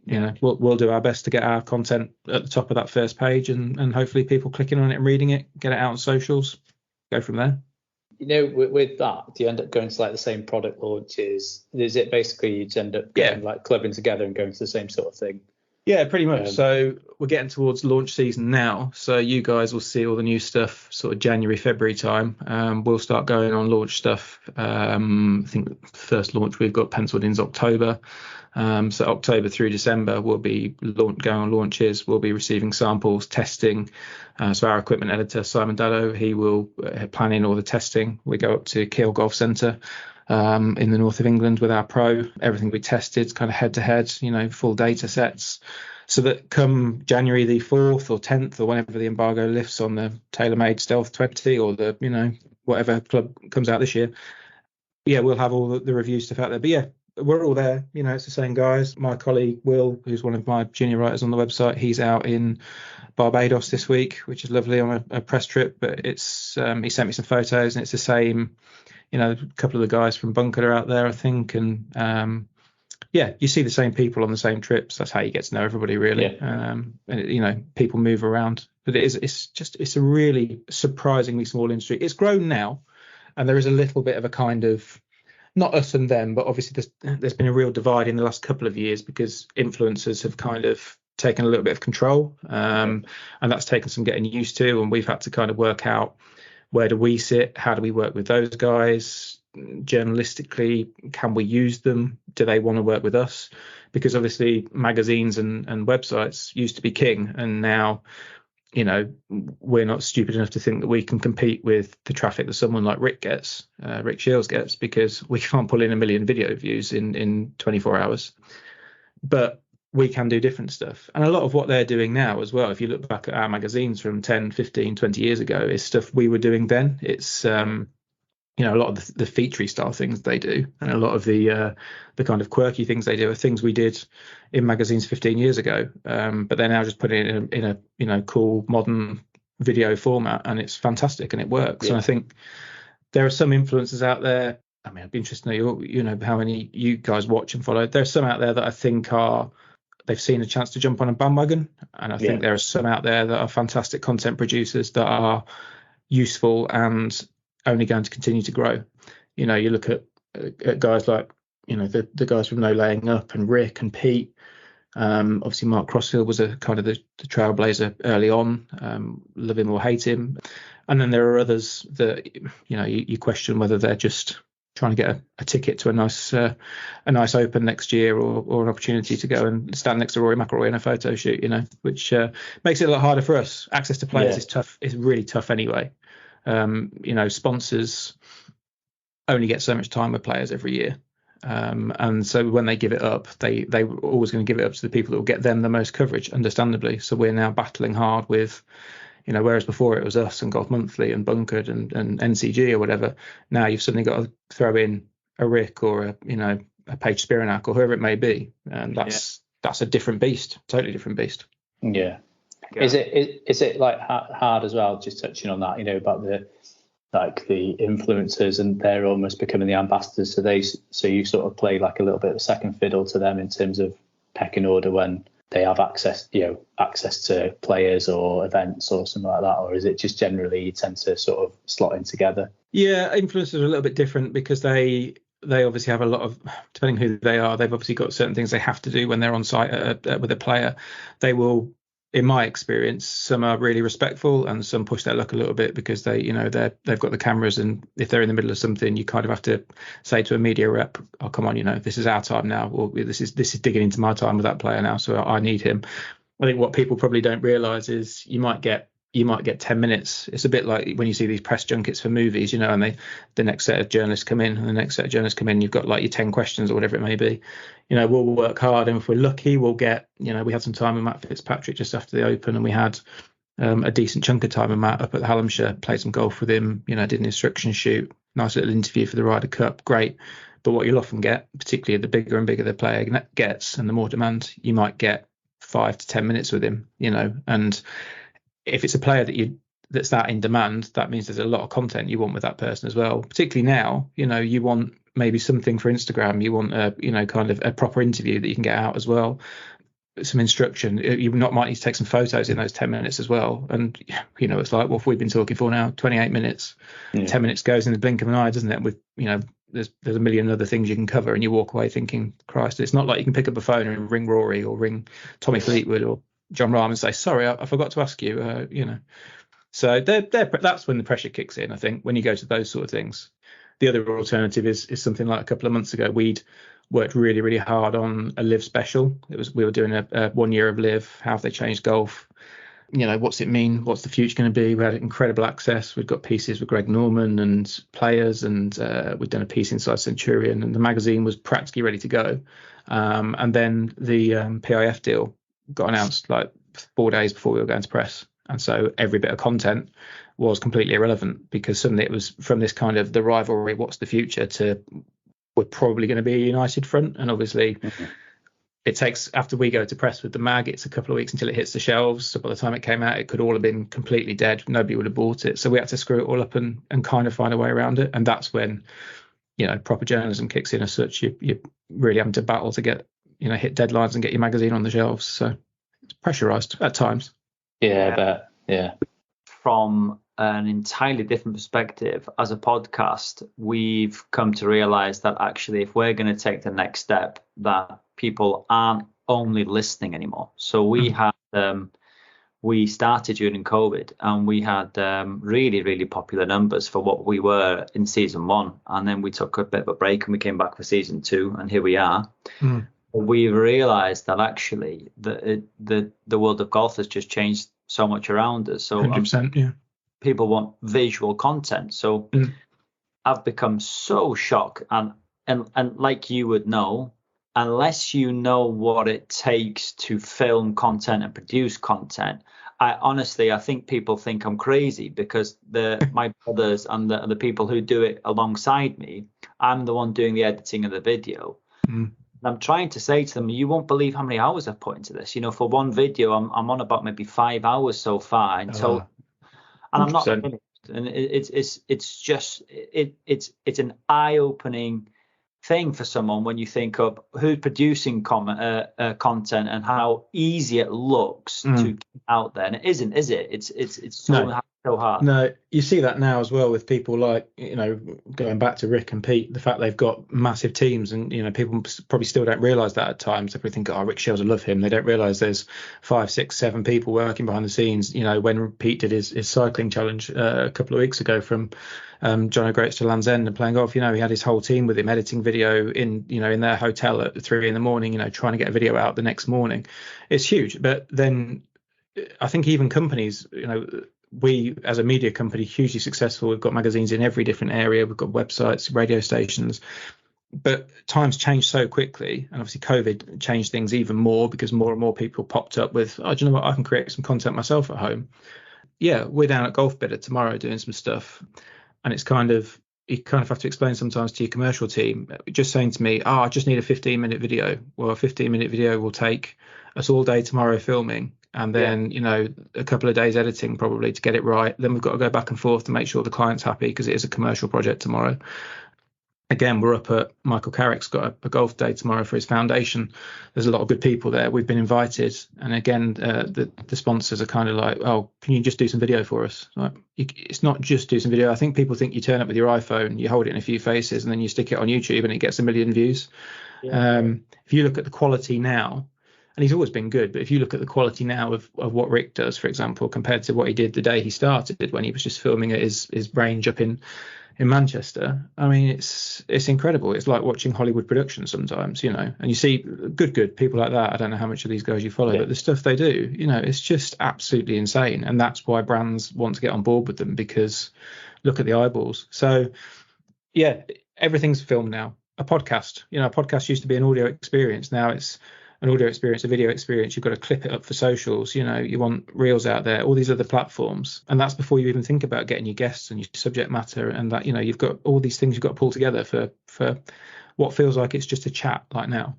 A: we'll do our best to get our content at the top of that first page and hopefully people clicking on it and reading it, get it out on socials, go from there.
D: With that, do you end up going to the same product launches? Is it basically you end up getting clubbing together and going to the same sort of thing?
A: Yeah, pretty much. So we're getting towards launch season now. So you guys will see all the new stuff sort of January, February time. We'll start going on launch stuff. I think the first launch we've got penciled in is October. So October through December, we'll be going on launches. We'll be receiving samples, testing. So our equipment editor, Simon Dallow, he will plan in all the testing. We go up to Keele Golf Centre in the north of England with our pro. Everything we tested kind of head to head, full data sets. So that come January the 4th or 10th or whenever the embargo lifts on the TaylorMade Stealth 20 or the, whatever club comes out this year, we'll have all the review stuff out there. But yeah, we're all there. It's the same guys. My colleague Will, who's one of my junior writers on the website, he's out in Barbados this week, which is lovely on a press trip. But it's he sent me some photos, and it's the same. A couple of the guys from Bunker are out there, I think, and you see the same people on the same trips. That's how you get to know everybody, really. Yeah. And people move around, but it's a really surprisingly small industry. It's grown now, and there is a little bit of a kind of, not us and them, but obviously there's been a real divide in the last couple of years because influencers have kind of taken a little bit of control, and that's taken some getting used to, and we've had to kind of work out, where do we sit? How do we work with those guys? Journalistically, can we use them? Do they want to work with us? Because obviously magazines and websites used to be king, and now, we're not stupid enough to think that we can compete with the traffic that someone like Rick Shields gets, because we can't pull in 1 million video views in 24 hours. But we can do different stuff. And a lot of what they're doing now as well, if you look back at our magazines from 10, 15, 20 years ago, is stuff we were doing then. It's, a lot of the featurey style things they do, and a lot of the kind of quirky things they do are things we did in magazines 15 years ago. But they're now just putting it in a cool modern video format, and it's fantastic and it works. Yeah. And I think there are some influencers out there. I mean, I'd be interested to know, how many you guys watch and follow. There's some out there that I think they've seen a chance to jump on a bandwagon, and I think there are some out there that are fantastic content producers that are useful and only going to continue to grow. You look at guys like the guys from No Laying Up and Rick and Pete. Obviously Mark Crossfield was a kind of the trailblazer early on. Love him or hate him, and then there are others that you question whether they're just trying to get a ticket to a nice Open next year, or an opportunity to go and stand next to Rory McIlroy in a photo shoot, which makes it a lot harder for us. Access to players is tough. It's really tough anyway. Sponsors only get so much time with players every year. And so when they give it up, they were always going to give it up to the people that will get them the most coverage, understandably. So we're now battling hard with, whereas before it was us and Golf Monthly and Bunkered and NCG or whatever, now you've suddenly got to throw in a Rick or a Paige Spiranak or whoever it may be, and that's a different beast, totally different beast.
D: Yeah. Is it like hard as well? Just touching on that, about the influencers, and they're almost becoming the ambassadors. So you sort of play like a little bit of a second fiddle to them in terms of pecking order when they have access to players or events or something like that, or is it just generally you tend to sort of slot in together?
A: Yeah, influencers are a little bit different because they obviously have a lot of, depending who they are, they've obviously got certain things they have to do when they're on site with a player. They will, in my experience, some are really respectful and some push their luck a little bit because they've got the cameras, and if they're in the middle of something, you kind of have to say to a media rep, "Oh, come on, this is our time now, or this is digging into my time with that player now, so I need him." I think what people probably don't realise is you might get 10 minutes. It's a bit like when you see these press junkets for movies, and the next set of journalists come in, and the next set of journalists come in. You've got like your 10 questions or whatever it may be. We'll work hard, and if we're lucky, we'll get. We had some time with Matt Fitzpatrick just after the Open, and we had a decent chunk of time with Matt up at the Hallamshire. Played some golf with him. Did an instruction shoot. Nice little interview for the Ryder Cup. Great. But what you'll often get, particularly the bigger and bigger the player gets, and the more demand, you might get 5 to 10 minutes with him. And if it's a player that's that in demand, that means there's a lot of content you want with that person as well. Particularly now, you want maybe something for Instagram. You want kind of a proper interview that you can get out as well. Some instruction. You might need to take some photos in those 10 minutes as well. And it's like, what have we been talking for now? 28 minutes. Yeah. 10 minutes goes in the blink of an eye, doesn't it? With there's a million other things you can cover, and you walk away thinking, Christ, it's not like you can pick up a phone and ring Rory or ring Tommy Fleetwood or John Rahm and say, sorry, I forgot to ask you, So that's when the pressure kicks in, I think, when you go to those sort of things. The other alternative is something like a couple of months ago, we'd worked really, really hard on a live special. We were doing a 1 year of live. How have they changed golf? What's it mean? What's the future going to be? We had incredible access. We've got pieces with Greg Norman and players, and we've done a piece inside Centurion, and the magazine was practically ready to go. And then the PIF deal got announced like 4 days before we were going to press. And so every bit of content was completely irrelevant, because suddenly it was from this kind of the rivalry, what's the future, to we're probably going to be a united front. And obviously it takes, after we go to press with the mag, it's a couple of weeks until it hits the shelves. So by the time it came out, it could all have been completely dead. Nobody would have bought it. So we had to screw it all up and kind of find a way around it. And that's when, proper journalism kicks in as such. You really having to battle to get, hit deadlines and get your magazine on the shelves. So it's pressurized at times.
D: Yeah, I bet. Yeah.
B: From an entirely different perspective, as a podcast, we've come to realize that actually, if we're going to take the next step, that people aren't only listening anymore. So we started during COVID, and we had really, really popular numbers for what we were in season 1. And then we took a bit of a break and we came back for season 2, and here we are. We realized that actually the world of golf has just changed so much around us. So
A: 100%, yeah.
B: People want visual content. So I've become so shocked, and like you would know, unless you know what it takes to film content and produce content, I think people think I'm crazy, because my brothers and the people who do it alongside me, I'm the one doing the editing of the video. I'm trying to say to them, you won't believe how many hours I've put into this. For one video, I'm on about maybe 5 hours so far in total, and I'm not finished. And it's just an eye-opening thing for someone when you think of who's producing content and how easy it looks to get out there. And it isn't, is it? It's so hard.
A: No, you see that now as well with people like, going back to Rick and Pete, the fact they've got massive teams, and, people probably still don't realise that at times. If we think, Rick Shields, I love him, they don't realise there's 5, 6, 7 people working behind the scenes. When Pete did his cycling challenge a couple of weeks ago from John O'Groats to Land's End and playing golf, he had his whole team with him editing video in their hotel at 3 a.m, trying to get a video out the next morning. It's huge. But then I think even companies, we as a media company, hugely successful. We've got magazines in every different area. We've got websites, radio stations, but times change so quickly. And obviously COVID changed things even more, because more and more people popped up with, do you know what, I can create some content myself at home. Yeah, we're down at Golf Bidder tomorrow doing some stuff. And it's you kind of have to explain sometimes to your commercial team, just saying to me, I just need a 15-minute video. Well, a 15-minute video will take us all day tomorrow filming, and then a couple of days editing probably to get it right. Then we've got to go back and forth to make sure the client's happy, because it is a commercial project tomorrow. Again, we're up at Michael Carrick's got a golf day tomorrow for his foundation. There's a lot of good people there. We've been invited, and again, the sponsors are kind of like, can you just do some video for us? Like, it's not just do some video. I think people think you turn up with your iPhone, you hold it in a few faces, and then you stick it on YouTube and it gets 1 million views. If you look at the quality now, and he's always been good, but if you look at the quality now of what Rick does, for example, compared to what he did the day he started, when he was just filming at his range up in Manchester, I mean, it's incredible. It's like watching Hollywood production sometimes, and you see good people like that. I don't know how much of these guys you follow, but the stuff they do, it's just absolutely insane. And that's why brands want to get on board with them, because look at the eyeballs. So yeah, everything's filmed now. A podcast, a podcast used to be an audio experience. Now it's an audio experience, a video experience. You've got to clip it up for socials. You want reels out there, all these other platforms. And that's before you even think about getting your guests and your subject matter, and that, you've got all these things you've got to pull together for what feels like it's just a chat like now.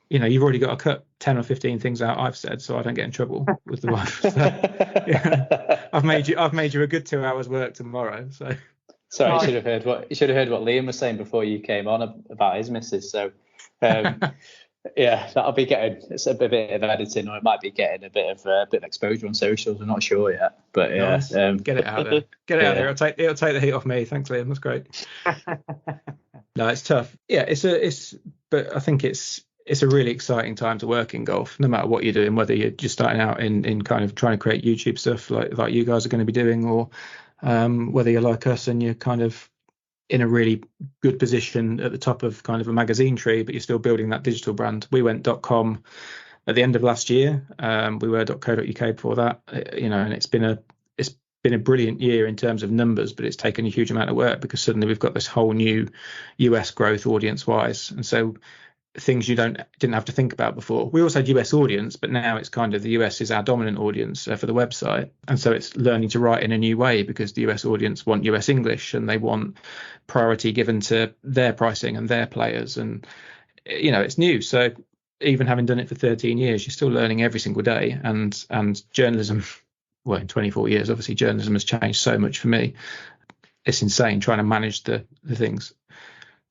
A: You've already got to cut 10 or 15 things out I've said, so I don't get in trouble with the wife. So, I've made you a good 2 hours work tomorrow. So
D: sorry, you should have heard what Liam was saying before you came on about his missus. So Yeah, that'll be getting it's a bit of editing, or it might be getting a bit of exposure on socials. I'm not sure yet, but yeah,
A: Nice. Get it out there. Get it out there. It'll take the heat off me. Thanks, Liam. That's great. No, it's tough. Yeah, but I think it's a really exciting time to work in golf, no matter what you're doing, whether you're just starting out in kind of trying to create YouTube stuff like you guys are going to be doing, or whether you're like us and you're kind of in a really good position at the top of kind of a magazine tree, but you're still building that digital brand. We went .com at the end of last year. We were .co.uk before that, and it's been a brilliant year in terms of numbers, but it's taken a huge amount of work because suddenly we've got this whole new US growth audience wise. And so things you didn't have to think about before. We also had US audience, but now it's kind of the US is our dominant audience for the website. And so it's learning to write in a new way because the US audience want US English and they want priority given to their pricing and their players. And, it's new. So even having done it for 13 years, you're still learning every single day. And journalism, well, in 24 years, obviously journalism has changed so much for me. It's insane trying to manage the things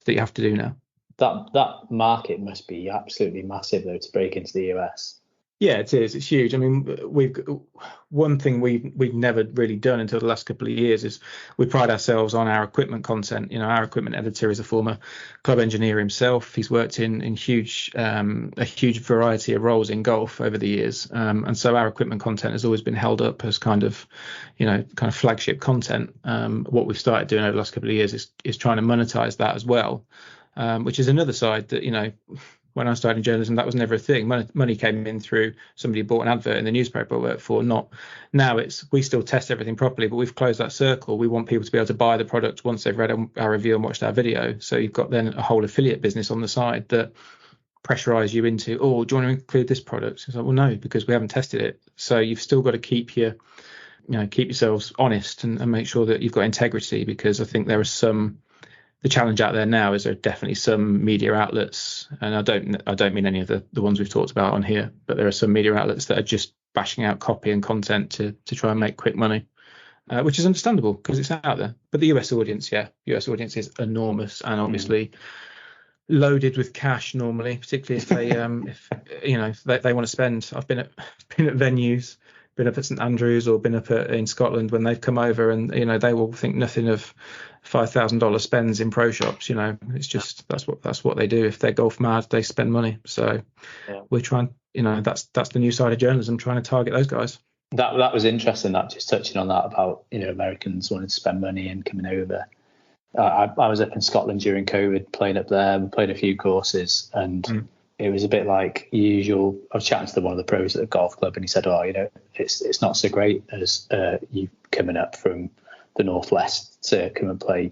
A: that you have to do now.
D: That market must be absolutely massive though to break into the US.
A: Yeah, it is. It's huge. I mean, one thing we've never really done until the last couple of years is we pride ourselves on our equipment content. Our equipment editor is a former club engineer himself. He's worked in a huge variety of roles in golf over the years, and so our equipment content has always been held up as kind of flagship content. What we've started doing over the last couple of years is trying to monetize that as well. Which is another side that, when I started in journalism, that was never a thing. Money came in through somebody who bought an advert in the newspaper I worked for. Not now. We still test everything properly, but we've closed that circle. We want people to be able to buy the product once they've read our review and watched our video. So you've got then a whole affiliate business on the side that pressurize you into, oh, do you want to include this product? It's like, well, no, because we haven't tested it. So you've still got to keep yourselves honest and make sure that you've got integrity, because I think there are the challenge out there now is there are definitely some media outlets, and I don't mean any of the ones we've talked about on here, but there are some media outlets that are just bashing out copy and content to try and make quick money, which is understandable because it's out there. But the US audience is enormous and obviously loaded with cash normally, particularly if they want to spend. I've been at venues, been up at St Andrews or been up in Scotland when they've come over, and they will think nothing of $5,000 spends in pro shops. It's just that's what they do. If they're golf mad, they spend money. So we're trying, that's the new side of journalism, trying to target those guys.
D: That was interesting. That just touching on that about Americans wanting to spend money and coming over. I was up in Scotland during COVID, playing up there, and played a few courses, and it was a bit like usual. I was chatting to one of the pros at the golf club, and he said, it's not so great as you coming up from the northwest to come and play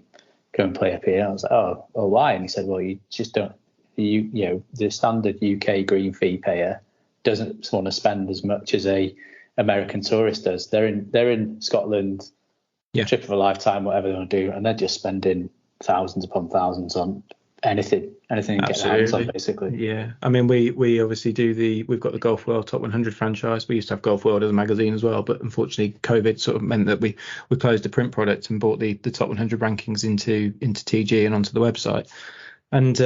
D: up here. I was like, oh, why? And he said, well, you just don't. The standard UK green fee payer doesn't want to spend as much as a American tourist does. They're in Scotland, trip of a lifetime, whatever they want to do, and they're just spending thousands upon thousands on anything get their hands on, basically.
A: Yeah, I mean, we obviously we've got the Golf World Top 100 franchise. We used to have Golf World as a magazine as well, but unfortunately COVID sort of meant that we closed the print product and brought the top 100 rankings into TG and onto the website. And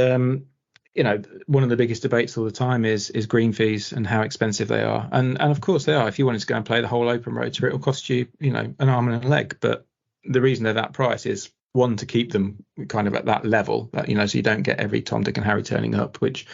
A: one of the biggest debates all the time is green fees and how expensive they are, and of course they are. If you wanted to go and play the whole open road tour, it will cost you an arm and a leg. But the reason they're that price is, one, to keep them kind of at that level, that so you don't get every Tom, Dick and Harry turning up, which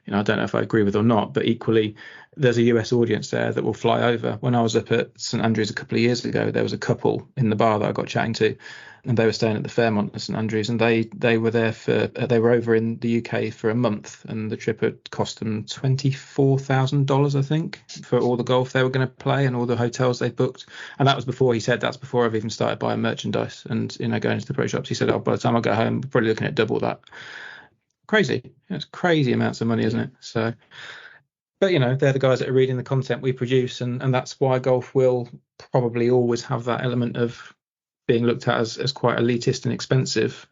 A: I don't know if I agree with or not, but equally there's a US audience there that will fly over. When I was up at St Andrews a couple of years ago, there was a couple in the bar that I got chatting to, and they were staying at the Fairmont at St Andrews, and they were there they were over in the UK for a month, and the trip had cost them $24,000, I think, for all the golf they were going to play and all the hotels they booked. And that was before, he said, that's before I've even started buying merchandise and going into the pro shops. He said, by the time I go home, we're probably looking at double that. Crazy. It's crazy amounts of money, isn't it? So, but they're the guys that are reading the content we produce, and that's why golf will probably always have that element of being looked at as quite elitist and expensive.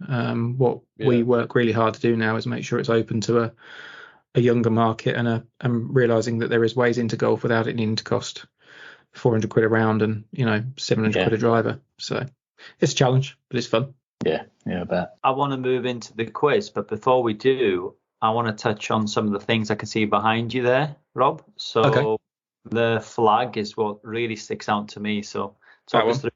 A: We work really hard to do now is make sure it's open to a younger market and realizing that there is ways into golf without it needing to cost 400 quid a round and 700 quid a driver. So it's a challenge, but it's fun.
D: Yeah, I bet.
B: I want to move into the quiz, but before we do, I want to touch on some of the things I can see behind you there, Rob. So
A: Okay.
B: the flag is what really sticks out to me. So
A: That
B: talk
A: one?
B: us through.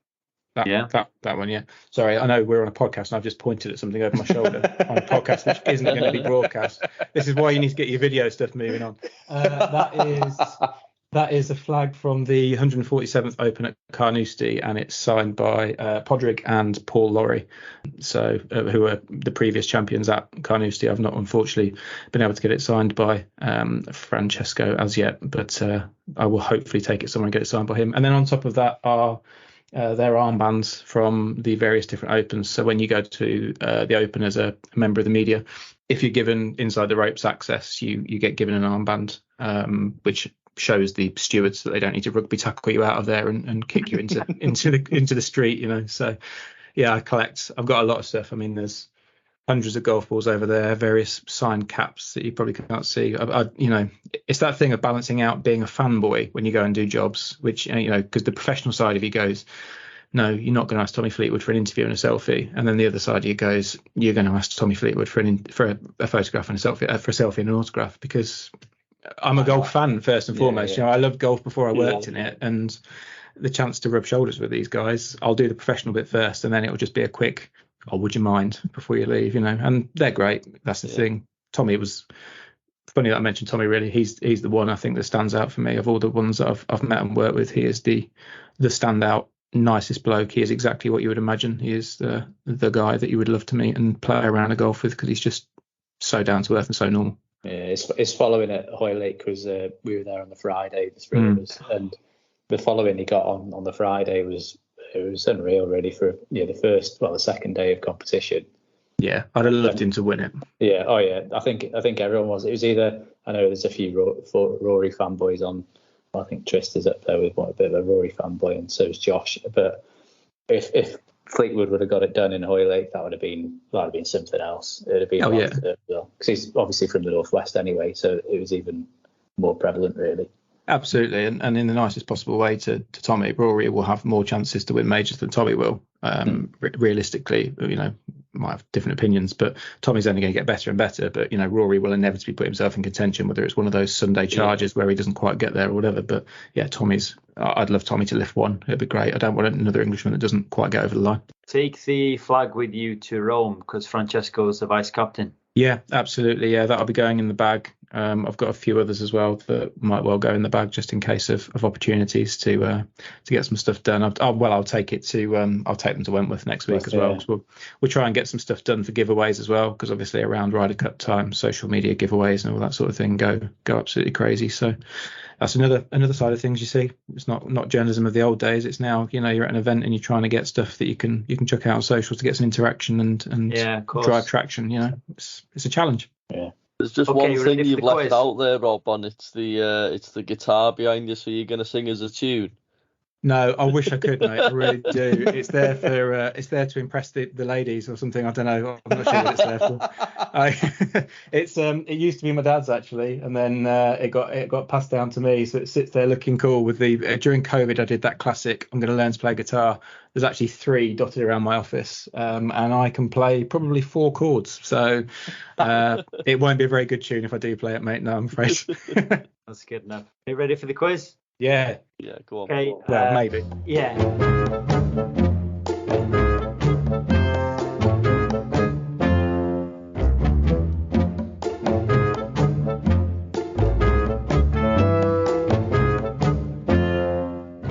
A: That one, yeah. Sorry, I know we're on a podcast and I've just pointed at something over my shoulder on a podcast which isn't going to be broadcast. This is why you need to get your video stuff moving on. That is a flag from the 147th Open at Carnoustie, and it's signed by Podrick and Paul Lawrie, so who are the previous champions at Carnoustie. I've not unfortunately been able to get it signed by Francesco as yet, but I will hopefully take it somewhere and get it signed by him. And then on top of that are their armbands from the various different Opens. So when you go to the Open as a member of the media, if you're given inside the ropes access, you get given an armband, which shows the stewards that they don't need to rugby tackle you out of there and kick you into the street, you know. So yeah, I've got a lot of stuff. I mean, there's hundreds of golf balls over there, various signed caps that you probably can't see. You know, it's that thing of balancing out being a fanboy when you go and do jobs, which, you know, because the professional side of you goes, no, you're not going to ask Tommy Fleetwood for an interview and a selfie, and then the other side of you goes, you're going to ask Tommy Fleetwood for a photograph and a selfie, for a selfie and an autograph, because I'm a golf fan first and foremost. You know, I loved golf before I worked in it, and the chance to rub shoulders with these guys, I'll do the professional bit first, and then it'll just be a quick, oh, would you mind before you leave, you know. And they're great. That's the thing. Tommy, it was funny that I mentioned Tommy. Really, he's the one I think that stands out for me of all the ones that I've met and worked with. He is the standout, nicest bloke. He is exactly what you would imagine. He is the guy that you would love to meet and play around a golf with, because he's just so down to earth and so normal.
D: Yeah, it's following at Hoylake, because we were there on the Friday, the three of us, and the following he got on the Friday was unreal, really, for the second day of competition.
A: Yeah, I'd have loved him to win it.
D: Yeah, oh yeah, I think everyone was. It was either, I know there's a few Rory fanboys on. I think Trista's up there with a bit of a Rory fanboy, and so is Josh. But if Fleetwood would have got it done in Hoylake, that would have been something else. It would have been because he's obviously from the northwest anyway, so it was even more prevalent, really.
A: Absolutely, and in the nicest possible way to Tommy. Rory will have more chances to win majors than Tommy will. Realistically, you know, might have different opinions, but Tommy's only going to get better and better. But, you know, Rory will inevitably put himself in contention, whether it's one of those Sunday charges where he doesn't quite get there or whatever. But yeah, I'd love Tommy to lift one. It'd be great. I don't want another Englishman that doesn't quite get over the line.
B: Take the flag with you to Rome, because Francesco's the vice captain.
A: Yeah, absolutely. Yeah, that'll be going in the bag. I've got a few others as well that might well go in the bag, just in case of opportunities to get some stuff done. I'll take it to I'll take them to Wentworth next week as well. Yeah. So we'll try and get some stuff done for giveaways as well, because obviously around Ryder Cup time, social media giveaways and all that sort of thing go absolutely crazy. So that's another side of things. You see, it's not journalism of the old days. It's now, you know, you're at an event and you're trying to get stuff that you can chuck out on socials to get some interaction and drive traction. You know, it's a challenge.
D: Yeah.
C: There's just one thing you've left out there, Rob, and it's the guitar behind you. So you're going to sing as a tune?
A: No, I wish I could, mate. I really do. It's there to impress the ladies or something. I don't know. I'm not sure what it's there for. It used to be my dad's, actually, and then it got passed down to me. So it sits there looking cool with during COVID I did that classic, I'm going to learn to play guitar. There's actually 3 dotted around my office, and I can play probably 4 chords. So it won't be a very good tune if I do play it, mate. No, I'm afraid.
B: That's good enough. Are you ready for the quiz?
A: Yeah,
C: go on.
B: Okay.
A: Well, maybe.
B: Yeah.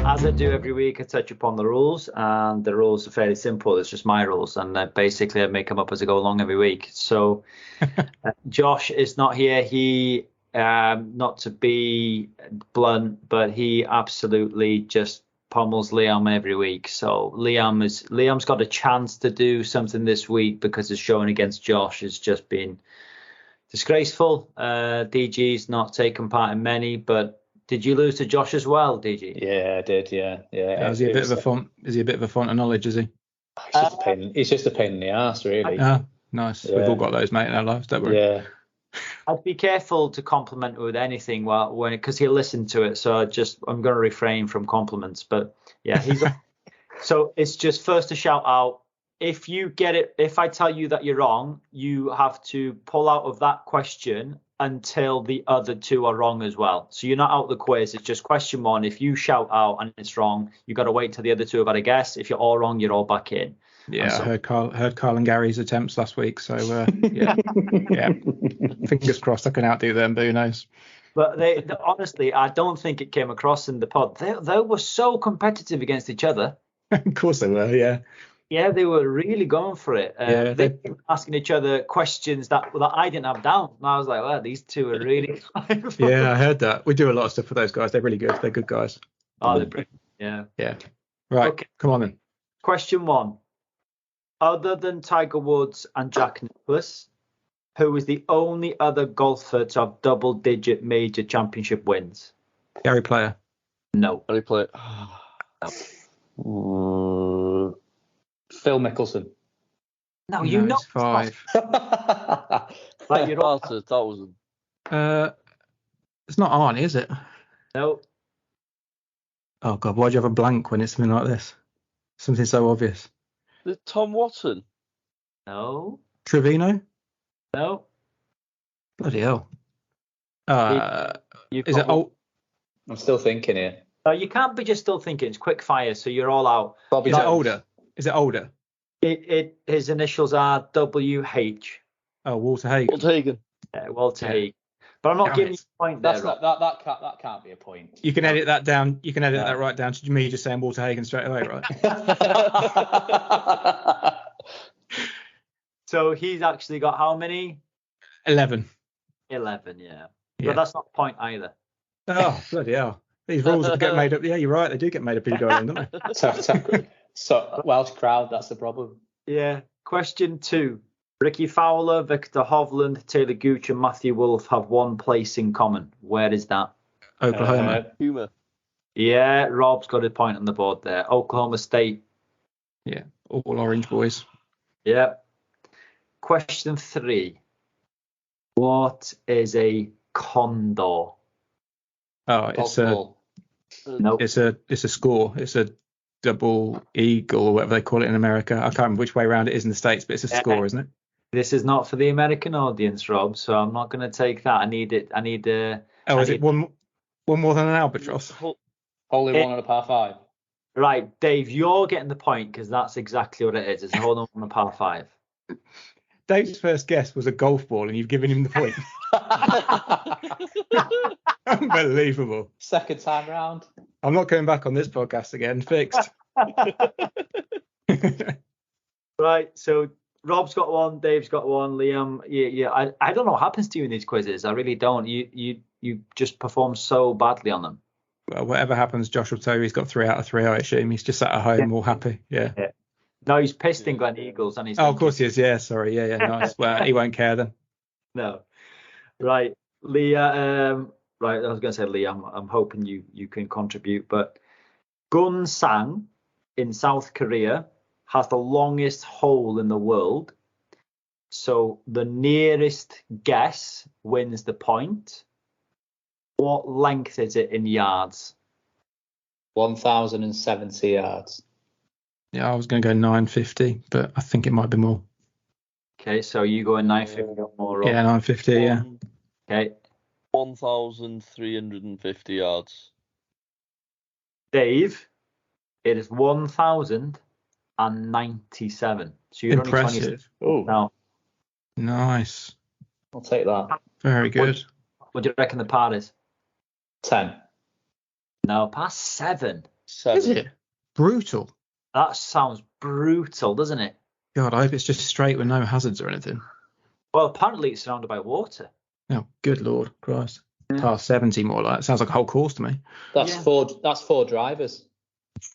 B: As I do every week, I touch upon the rules, and the rules are fairly simple. It's just my rules, and basically I make them up as I go along every week. So Josh is not here. He not to be blunt, but he absolutely just pummels Liam every week. So Liam's got a chance to do something this week, because his showing against Josh has just been disgraceful. DG's not taken part in many, but did you lose to Josh as well, DG?
D: Yeah, I did. Yeah.
A: Is he a bit of a font? Is he a bit of a font of knowledge? Is he?
D: He's just a pain in the ass, really.
A: Nice. Yeah. We've all got those, mate, in our lives, don't we?
D: Yeah.
B: I'd be careful to compliment with anything because he'll listen to it. So I'm going to refrain from compliments. But yeah, so it's just first to shout out if you get it, if I tell you that you're wrong, you have to pull out of that question until the other two are wrong as well. So you're not out of the quiz. It's just question one. If you shout out and it's wrong, you got to wait till the other two have had a guess. If you're all wrong, you're all back in.
A: Yeah, I heard Carl and Gary's attempts last week. So yeah, fingers crossed I can outdo them, but who knows?
B: But they honestly, I don't think it came across in the pod. They were so competitive against each other.
A: Of course they were. Yeah.
B: Yeah, they were really going for it. They were asking each other questions that I didn't have down. And I was like, well, these two are really.
A: Yeah, I heard that. We do a lot of stuff with those guys. They're really good. They're good guys.
B: Oh, they're brilliant. Yeah.
A: Yeah. Right. Okay. Come on then.
B: Question one. Other than Tiger Woods and Jack Nicklaus, who is the only other golfer to have double-digit major championship wins?
A: Gary Player.
B: No.
C: Gary Player.
D: Phil Mickelson.
B: No, you know.
A: 5.
B: Like you're all...
C: That was.
A: It's not Arnie, is it?
B: No.
A: Oh God, why'd you have a blank when it's something like this? Something so obvious.
C: Tom Watson.
B: No.
A: Trevino.
B: No.
A: Bloody hell. Is it old?
D: I'm still thinking here.
B: No, you can't be just still thinking. It's quick fire, so you're all out.
D: Bobby
A: Is
D: Jones.
A: it older? Is it older?
B: His initials are WH.
A: Oh, Walter Hagen.
C: Walter Hagen.
B: Walter Hagen. But I'm not giving you a point there.
D: That's not, that can't be a point.
A: You can edit that down. You can edit that right down to me just saying Walter Hagen straight away, right?
B: So he's actually got how many?
A: 11.
B: 11, yeah. But that's not a point either.
A: Oh, bloody hell. These rules get made up. Yeah, you're right. They do get made up in Ireland, don't they?
D: So Welsh crowd, that's the problem.
B: Yeah. Question 2. Ricky Fowler, Victor Hovland, Taylor Gooch and Matthew Wolff have one place in common. Where is that?
A: Oklahoma.
C: Humor.
B: Yeah, Rob's got a point on the board there. Oklahoma State.
A: Yeah, all orange boys.
B: Yeah. Question 3. What is a condor?
A: Oh, it's
B: Nope.
A: it's a score. It's a double eagle or whatever they call it in America. I can't remember which way around it is in the States, but it's a score, isn't it?
B: This is not for the American audience, Rob, so I'm not going to take that. I need it.
A: Is it one more than an albatross?
D: Only one on a par 5.
B: Right, Dave, you're getting the point because that's exactly what it is. It's a hole on a par 5.
A: Dave's first guess was a golf ball, and you've given him the point. Unbelievable.
D: Second time round.
A: I'm not going back on this podcast again. Fixed.
B: Right, so Rob's got one, Dave's got one, Liam. Yeah. I don't know what happens to you in these quizzes. I really don't. You just perform so badly on them.
A: Well, whatever happens, Josh will tell you he's got 3 out of 3. I assume he's just sat at home, all happy. Yeah.
B: No, he's pissed in Gleneagles, and he's.
A: Oh, of course he is. Yeah, sorry. Yeah, nice. Well, he won't care then.
B: No. Right, Leah. Right, I was going to say Liam. I'm hoping you can contribute, but Gunsang in South Korea has the longest hole in the world. So the nearest guess wins the point. What length is it in yards?
D: 1,070 yards.
A: Yeah, I was going to go 950, but I think it might be more.
B: Okay, so you go in 950 or more.
A: Yeah, 950, yeah.
B: Okay.
C: 1,350 yards.
B: Dave, it is 1,097. So you're
A: impressive.
B: Only 20. No.
A: Nice.
D: I'll take that.
A: Very good.
B: What do you reckon the par is?
D: 10.
B: No, par 7.
C: 7.
A: Is it? Brutal.
B: That sounds brutal, doesn't it?
A: God, I hope it's just straight with no hazards or anything.
B: Well, apparently it's surrounded by water.
A: Oh, good Lord Christ. Par 70 more like that. Sounds like a whole course to me.
D: That's four drivers.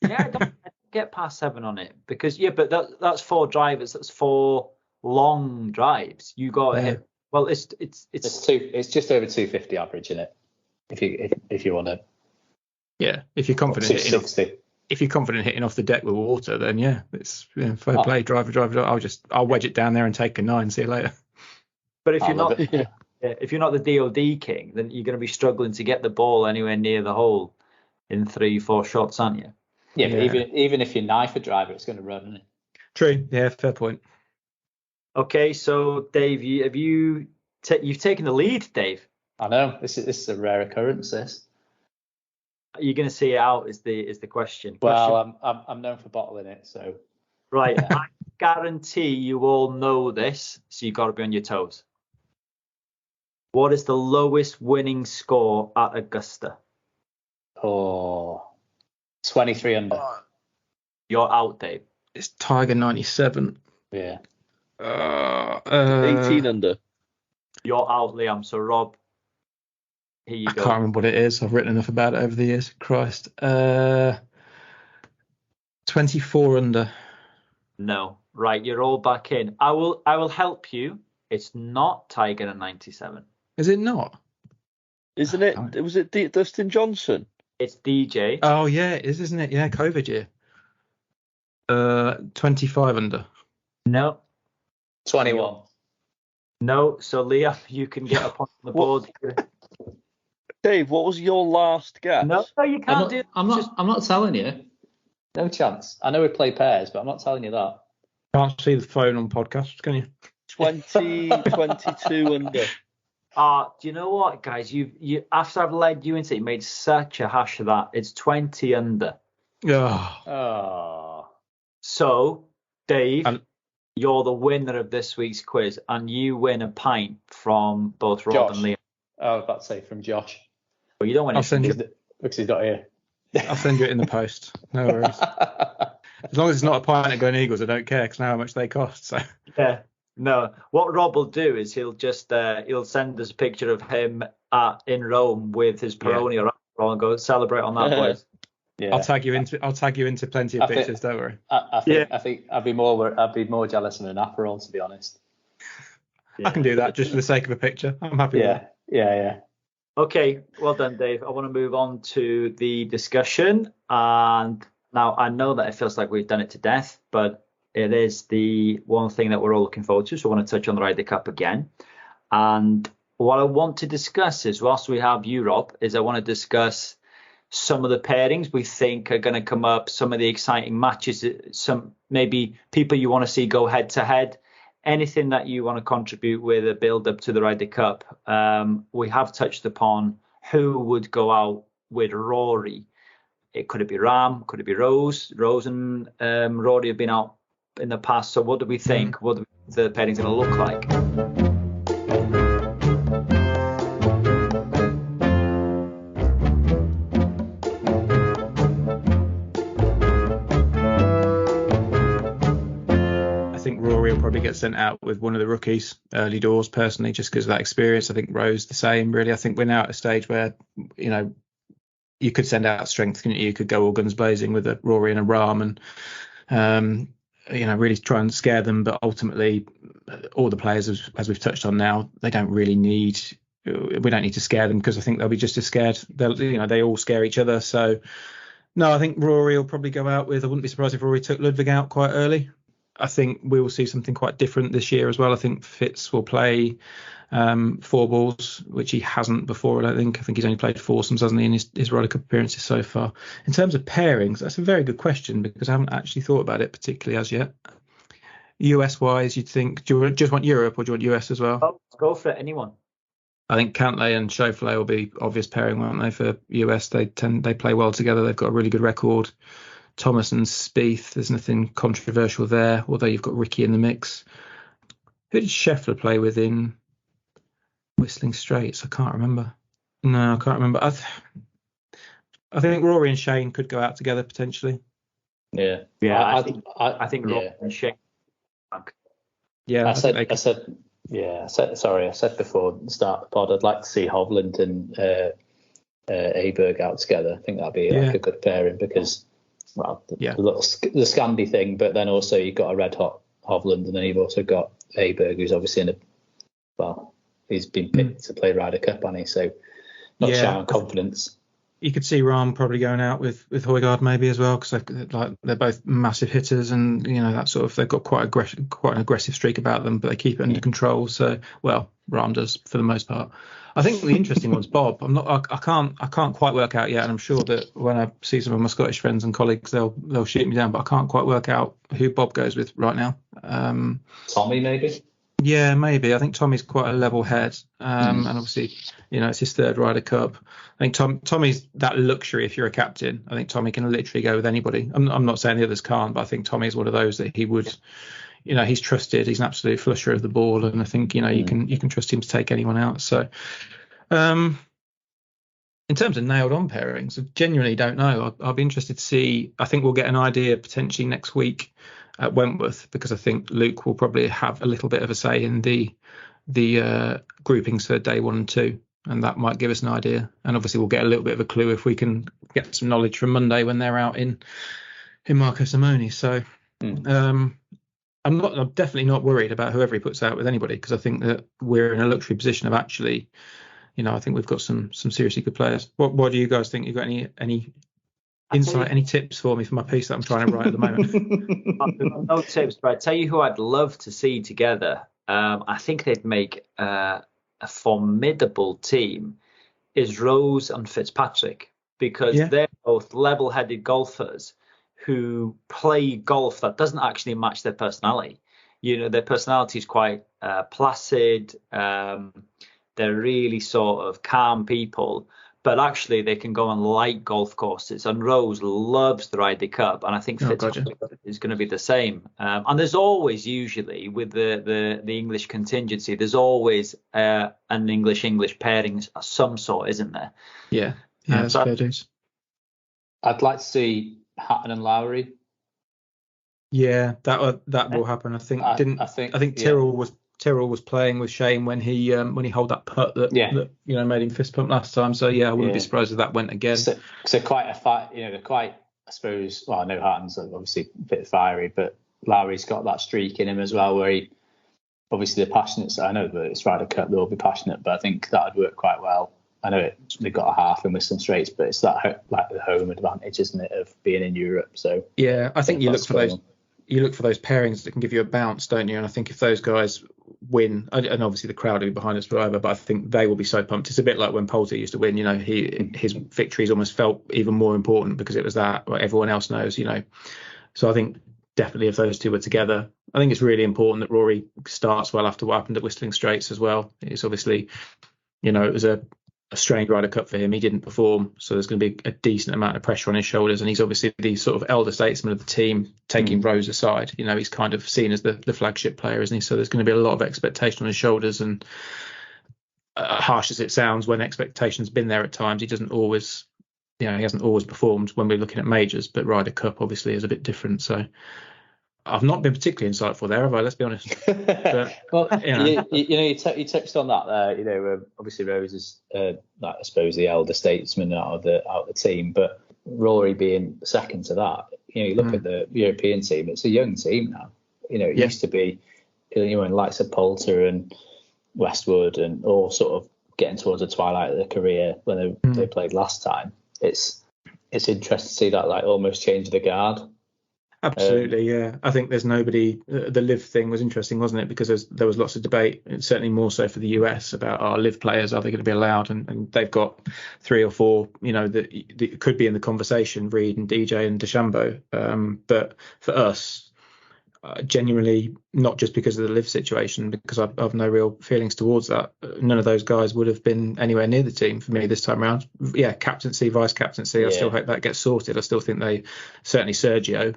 B: Yeah, I don't get par 7 on it because but that's 4 drivers. That's 4 long drives. You got it. Well, it's
D: just over 250 average in it. If you want to.
A: Yeah, if you're confident hitting off the deck with water, then yeah, it's fair play. Driver. I'll wedge it down there and take a 9. See you later.
B: But if you're not the DOD king, then you're going to be struggling to get the ball anywhere near the hole in 3-4 shots, aren't you?
D: Yeah, but even if you knife a driver, it's going to run, isn't it?
A: True. Yeah, fair point.
B: Okay, so Dave, you've taken the lead, Dave.
D: I know this is a rare occurrence. This.
B: Are you going to see it out? Is the question?
D: Well, I'm known for bottling it, so.
B: Right. I guarantee you all know this, so you've got to be on your toes. What is the lowest winning score at Augusta?
D: Oh, 23 under.
B: You're out, Dave.
A: It's Tiger 97.
D: Yeah.
C: 18 under.
B: You're out, Liam. So Rob, here you
A: I
B: go.
A: can't remember what it is. I've written enough about it over the years. Christ. 24 under.
B: No. Right, you're all back in. I will help you. It's not Tiger at 97.
A: Is it not?
C: Isn't it? Was it Dustin Johnson?
B: It's DJ.
A: Oh, yeah, it is, isn't it? Yeah, COVID year. 25 under.
B: No.
D: 21.
B: No. So Liam, you can get a point on the board.
C: Dave, what was your last guess?
B: No, you can't do it.
D: I'm not telling you. No chance. I know we play pairs, but I'm not telling you that.
A: Can't see the phone on podcasts, can you?
C: 22 under.
B: Do you know what, guys? You after I've led you into it, you made such a hash of that. It's 20 under.
A: Oh.
B: So, Dave, you're the winner of this week's quiz, and you win a pint from both Rob and Liam.
D: I was about to say from Josh.
B: Well, you don't win it
D: because he's not here.
A: I'll send you it in the post. No worries. As long as it's not a pint at Gleneagles, I don't care because I know how much they cost. So.
B: Yeah. No. What Rob will do is he'll send us a picture of him in Rome with his Peroni or alcohol and go celebrate on that place.
A: Yeah. I'll tag you into plenty of pictures. Don't worry.
D: I think I'd be more jealous than an Aperol, to be honest.
A: Yeah. I can do that just for the sake of a picture. I'm happy with it.
D: Yeah.
B: Okay, well done, Dave. I want to move on to the discussion. And now I know that it feels like we've done it to death, but it is the one thing that we're all looking forward to. So I want to touch on the Ryder Cup again. And what I want to discuss is, whilst we have you, Rob, is I want to discuss some of the pairings we think are going to come up, some of the exciting matches, some maybe people you want to see go head to head. Anything that you want to contribute with a build up to the Ryder Cup. We have touched upon who would go out with Rory. Could it be Ram? Could it be Rose? Rose and Rory have been out in the past. So what do we think? What do the pairings going to look like?
A: Probably get sent out with one of the rookies early doors personally, just because of that experience. I think Rose the same, really. I think we're now at a stage where, you could send out strength, couldn't you? You could go all guns blazing with a Rory and a Ram and, really try and scare them. But ultimately, all the players, as we've touched on now, we don't need to scare them because I think they'll be just as scared. They all scare each other. So, no, I think Rory will probably go out with, I wouldn't be surprised if Rory took Ludwig out quite early. I think we will see something quite different this year as well. I think Fitz will play 4 balls, which he hasn't before. I think he's only played foursomes, hasn't he, in his Ryder Cup appearances so far. In terms of pairings, that's a very good question because I haven't actually thought about it particularly as yet. US wise, you'd think, do you just want Europe or do you want US as well?
B: Oh, go for it, anyone.
A: I think Cantlay and Schauffele will be obvious pairing, won't they, for US? They play well together. They've got a really good record. Thomas and Spieth, there's nothing controversial there, although you've got Ricky in the mix. Who did Scheffler play with in Whistling Straits? I can't remember. No, I can't remember. I think Rory and Shane could go out together potentially.
D: Yeah.
B: I think Rory and Shane.
D: Yeah, I said before the start of the pod, I'd like to see Hovland and Aberg out together. I think that'd be like a good pairing because. Well, the Scandi thing, but then also you've got a red hot Hovland, and then you've also got Aberg, who's obviously he's been picked to play Ryder Cup, hasn't he? So not shy on confidence.
A: You could see Rahm probably going out with Højgaard maybe as well, because they're both massive hitters, and that sort of they've got quite an aggressive streak about them, but they keep it under control. So Rahm does for the most part. I think the interesting one's Bob. I can't quite work out yet, and I'm sure that when I see some of my Scottish friends and colleagues, they'll shoot me down. But I can't quite work out who Bob goes with right now.
D: Tommy, maybe.
A: Yeah, maybe. I think Tommy's quite a level head, and obviously, it's his third Ryder Cup. I think Tommy's that luxury. If you're a captain, I think Tommy can literally go with anybody. I'm not saying the others can't, but I think Tommy's one of those that he would. He's trusted. He's an absolute flusher of the ball, and I think you can trust him to take anyone out. So, in terms of nailed on pairings, I genuinely don't know. I'll be interested to see. I think we'll get an idea potentially next week at Wentworth, because I think Luke will probably have a little bit of a say in the groupings for day 1 and 2, and that might give us an idea. And obviously we'll get a little bit of a clue if we can get some knowledge from Monday when they're out in Marco Simone. So I'm definitely not worried about whoever he puts out with anybody, because I think that we're in a luxury position of actually, I think we've got some seriously good players. What do you guys think? You got any insight, any tips for me for my piece that I'm trying to write at the moment?
B: No tips, but I tell you who I'd love to see together. I think they'd make a formidable team. Is Rose and Fitzpatrick, because they're both level-headed golfers who play golf that doesn't actually match their personality. Their personality is quite placid. They're really sort of calm people. But actually, they can go on light golf courses. And Rose loves the Ryder Cup, and I think Fitzpatrick is going to be the same. And there's always, usually, with the English contingency, there's always an English pairing of some sort, isn't there?
A: Yeah, that's fair dues.
D: I'd like to see Hatton and Lowry.
A: Yeah, that will happen. I think Tyrrell was playing with Shane when he held that putt that made him fist pump last time. So I wouldn't be surprised if that went again.
D: So quite a fight. They're quite, I suppose. Well, I know Hatton's obviously a bit fiery, but Lowry's got that streak in him as well, where he obviously they're passionate. So I know that it's Ryder Cup, they'll be passionate, but I think that would work quite well. I know they've got a half in Whistling Straits, but it's that like the home advantage, isn't it, of being in Europe? So
A: I think you look for those. You look for those pairings that can give you a bounce, don't you? And I think if those guys win, and obviously the crowd will be behind us forever, but I think they will be so pumped. It's a bit like when Poulter used to win. His victories almost felt even more important because it was that everyone else knows. So I think definitely if those two were together, I think it's really important that Rory starts well after what happened at Whistling Straits as well. It's obviously, it was a strange Ryder Cup for him. He didn't perform, so there's going to be a decent amount of pressure on his shoulders, and he's obviously the sort of elder statesman of the team, taking Rose aside. He's kind of seen as the flagship player, isn't he? So there's going to be a lot of expectation on his shoulders, and harsh as it sounds, when expectation's been there at times, he doesn't always, he hasn't always performed when we're looking at majors, but Ryder Cup obviously is a bit different. So I've not been particularly insightful there, have I? Let's be honest. But,
D: well, you touched on that there. Obviously Rose is, I suppose, the elder statesman out of the team, but Rory being second to that. You look at the European team; it's a young team now. It used to be, in likes of Poulter and Westwood and all sort of getting towards the twilight of their career when they played last time. It's interesting to see that almost change the guard.
A: Absolutely, yeah. I think there's nobody. The live thing was interesting, wasn't it? Because there was lots of debate, and certainly more so for the US, about our live players, are they going to be allowed? And they've got 3 or 4, that could be in the conversation, Reed and DJ and DeChambeau. But for us, genuinely, not just because of the live situation, because I've no real feelings towards that. None of those guys would have been anywhere near the team for me this time around. Yeah, captaincy, vice captaincy. I still hope that gets sorted. I still think certainly Sergio,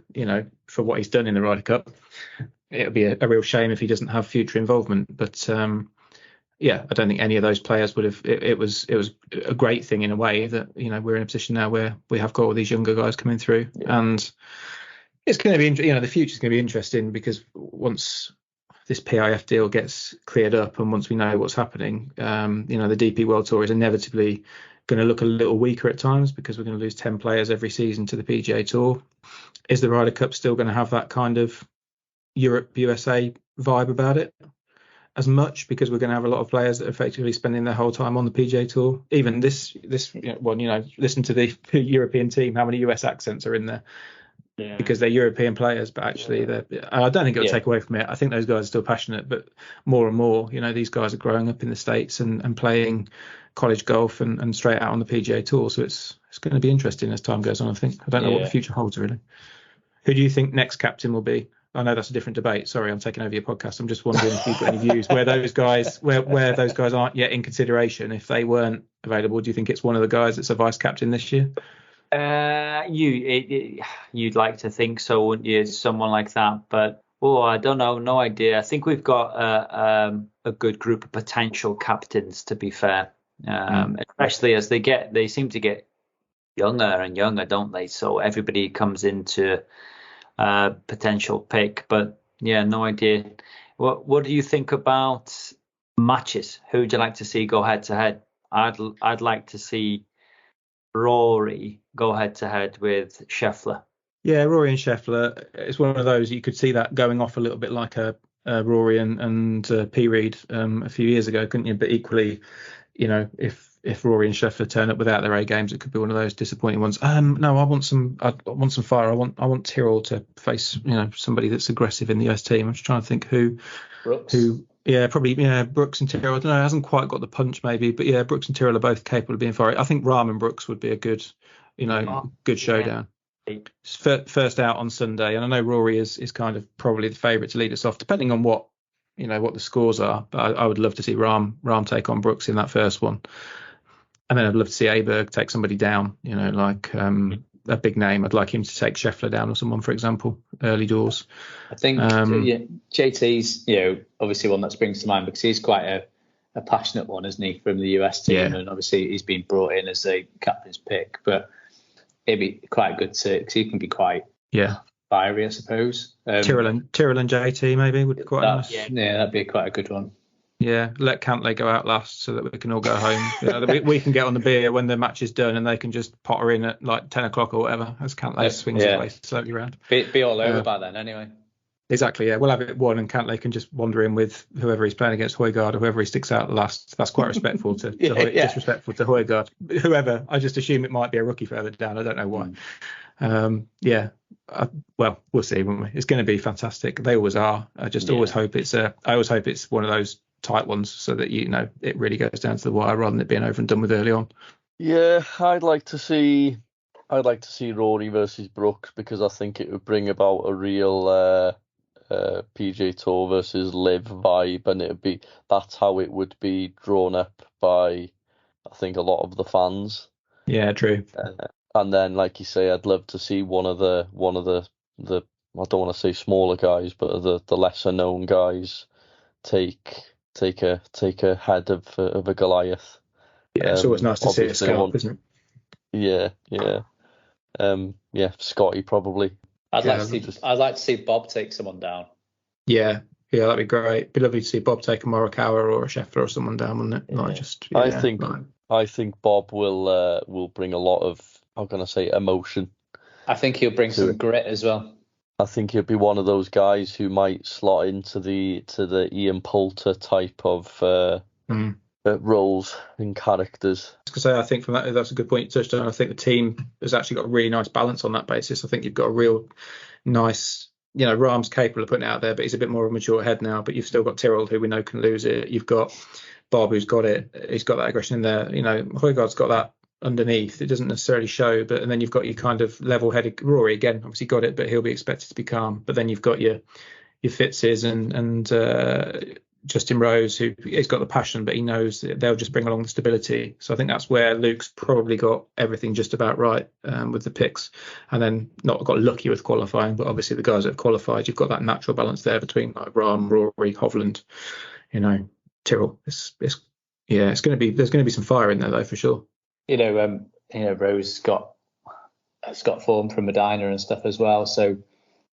A: for what he's done in the Ryder Cup, it would be a real shame if he doesn't have future involvement. But I don't think any of those players would have. It was a great thing in a way that we're in a position now where we have got all these younger guys coming through, and it's going to be, the future's going to be interesting, because once this PIF deal gets cleared up and once we know what's happening, the DP World Tour is inevitably going to look a little weaker at times, because we're going to lose 10 players every season to the PGA Tour. Is the Ryder Cup still going to have that kind of Europe, USA vibe about it as much, because we're going to have a lot of players that are effectively spending their whole time on the PGA Tour? Even this one, listen to the European team, how many US accents are in there. because they're European players, but actually I don't think it'll take away from it. I think those guys are still passionate, but more and more, these guys are growing up in the States and playing college golf and straight out on the PGA Tour. So it's going to be interesting as time goes on, I think. I don't know what the future holds, really. Who do you think next captain will be? I know that's a different debate. Sorry, I'm taking over your podcast. I'm just wondering if you've got any views where those guys aren't yet in consideration. If they weren't available, do you think it's one of the guys that's a vice captain this year?
B: You'd like to think so, wouldn't you? Someone like that, but I don't know, no idea. I think we've got a good group of potential captains, to be fair, especially as they seem to get younger and younger, don't they? So everybody comes into potential pick, but no idea. What do you think about matches? Who would you like to see go head to head? I'd like to see Rory go head to head with Scheffler.
A: Yeah, Rory and Scheffler. It's one of those you could see that going off a little bit like a Rory and P. Reed a few years ago, couldn't you? But equally, if Rory and Scheffler turn up without their A games, it could be one of those disappointing ones. No, I want some fire. I want Tyrrell to face somebody that's aggressive in the US team. I'm just trying to think
D: Brooks.
A: Brooks and Tyrrell. I don't know, hasn't quite got the punch maybe, but Brooks and Tyrrell are both capable of being fiery. I think Rahm and Brooks would be a good good showdown. First out on Sunday, and I know Rory is kind of probably the favourite to lead us off, depending on what the scores are. But I would love to see Rahm take on Brooks in that first one, and then I'd love to see Aberg take somebody down. Like a big name. I'd like him to take Scheffler down or someone, for example, early doors.
D: I think JT's obviously one that springs to mind because he's quite a passionate one, isn't he, from the US team, and obviously he's been brought in as a captain's pick, but it'd be quite good because he can be quite fiery, I suppose.
A: Tyrrell and JT maybe would be quite nice.
D: Yeah, that'd be quite a good one.
A: Yeah, let Cantlay go out last so that we can all go home. We can get on the beer when the match is done and they can just potter in at like 10 o'clock or whatever as Cantlay swings his way slowly around.
D: Be all over by then anyway.
A: Exactly, yeah. We'll have it won and Cantlay can just wander in with whoever he's playing against, Højgaard or whoever he sticks out last. That's quite respectful to disrespectful to Højgaard. Whoever, I just assume it might be a rookie further down. I don't know why. Well, we'll see, won't we? It's going to be fantastic. They always are. I just always hope it's one of those tight ones so that it really goes down to the wire rather than it being over and done with early on.
C: Yeah, I'd like to see Rory versus Brooks because I think it would bring about a real PGA Tour versus Live vibe, and that's how it would be drawn up by I think a lot of the fans. Yeah,
A: true.
C: And then, like you say, I'd love to see one of the I don't want to say smaller guys, but the lesser known guys take a head of a Goliath.
A: Yeah, it's always nice to see a scalp, isn't it?
C: Yeah. Scotty probably.
D: I'd like to see Bob take someone down.
A: Yeah, that'd be great. It'd be lovely to see Bob take a Morikawa or a Scheffler or someone down, wouldn't it?
C: Yeah. I think Bob will bring a lot of, how can I say, emotion.
D: I think he'll bring some grit as well.
C: I think he'll be one of those guys who might slot into the Ian Poulter type of roles and characters. I was going to
A: say, I think from that's a good point you touched on. I think the team has actually got a really nice balance on that basis. I think you've got a real nice, Rahm's capable of putting it out there, but he's a bit more of a mature head now. But you've still got Tyrrell, who we know can lose it. You've got Bob, who's got it. He's got that aggression in there. Højgaard's got that underneath. It doesn't necessarily show, and then you've got your kind of level-headed Rory again. Obviously got it, but he'll be expected to be calm. But then you've got your Fitzes and Justin Rose, who he's got the passion, but he knows that they'll just bring along the stability. So I think that's where Luke's probably got everything just about right with the picks, and then not got lucky with qualifying. But obviously the guys that have qualified, you've got that natural balance there between like Rahm, Rory, Hovland, Tyrrell. There's going to be some fire in there though for sure.
D: Rose has got form from Medina and stuff as well. So,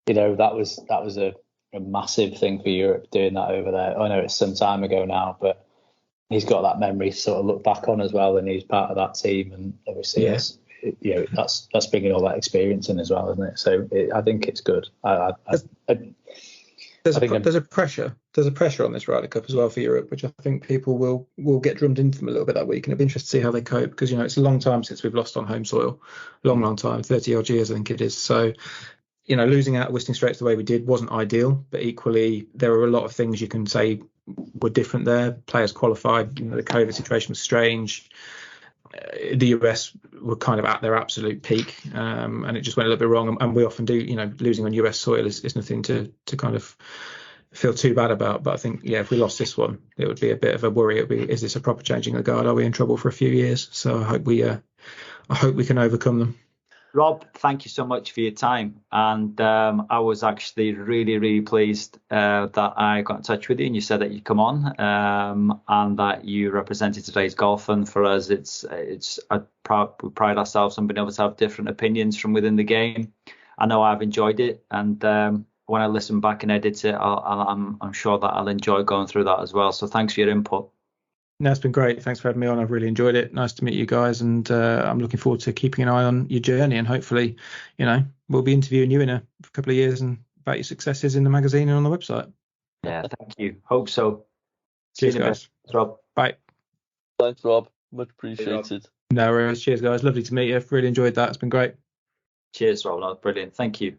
D: that was a massive thing for Europe doing that over there. I know it's some time ago now, but he's got that memory to sort of look back on as well, and he's part of that team. And obviously, that's bringing all that experience in as well, isn't it? So I think it's good.
A: There's a pressure on this Ryder Cup as well for Europe, which I think people will get drummed into them a little bit that week, and it'll be interesting to see how they cope because it's a long time since we've lost on home soil, long time, 30 odd years I think it is. So losing out at Wisting Straits the way we did wasn't ideal, but equally there were a lot of things you can say were different there. Players qualified, the COVID situation was strange. The US were kind of at their absolute peak, and it just went a little bit wrong. And we often do, losing on US soil is nothing to kind of feel too bad about. But I think, if we lost this one, it would be a bit of a worry. It would be, is this a proper changing of the guard? Are we in trouble for a few years? So I hope we can overcome them.
B: Rob, thank you so much for your time. And I was actually really, really pleased that I got in touch with you and you said that you'd come on and that you represented today's golf. And for us, we pride ourselves on being able to have different opinions from within the game. I know I've enjoyed it. And when I listen back and edit it, I'm sure that I'll enjoy going through that as well. So thanks for your input.
A: No, it's been great. Thanks for having me on. I've really enjoyed it. Nice to meet you guys, and I'm looking forward to keeping an eye on your journey. And hopefully, we'll be interviewing you in a couple of years and about your successes in the magazine and on the website.
B: Yeah, thank you. Hope so.
A: Cheers, guys.
B: Rob.
A: Bye.
C: Thanks, Rob. Much appreciated.
A: No worries. Cheers, guys. Lovely to meet you. Really enjoyed that. It's been great.
B: Cheers, Rob. Brilliant. Thank you.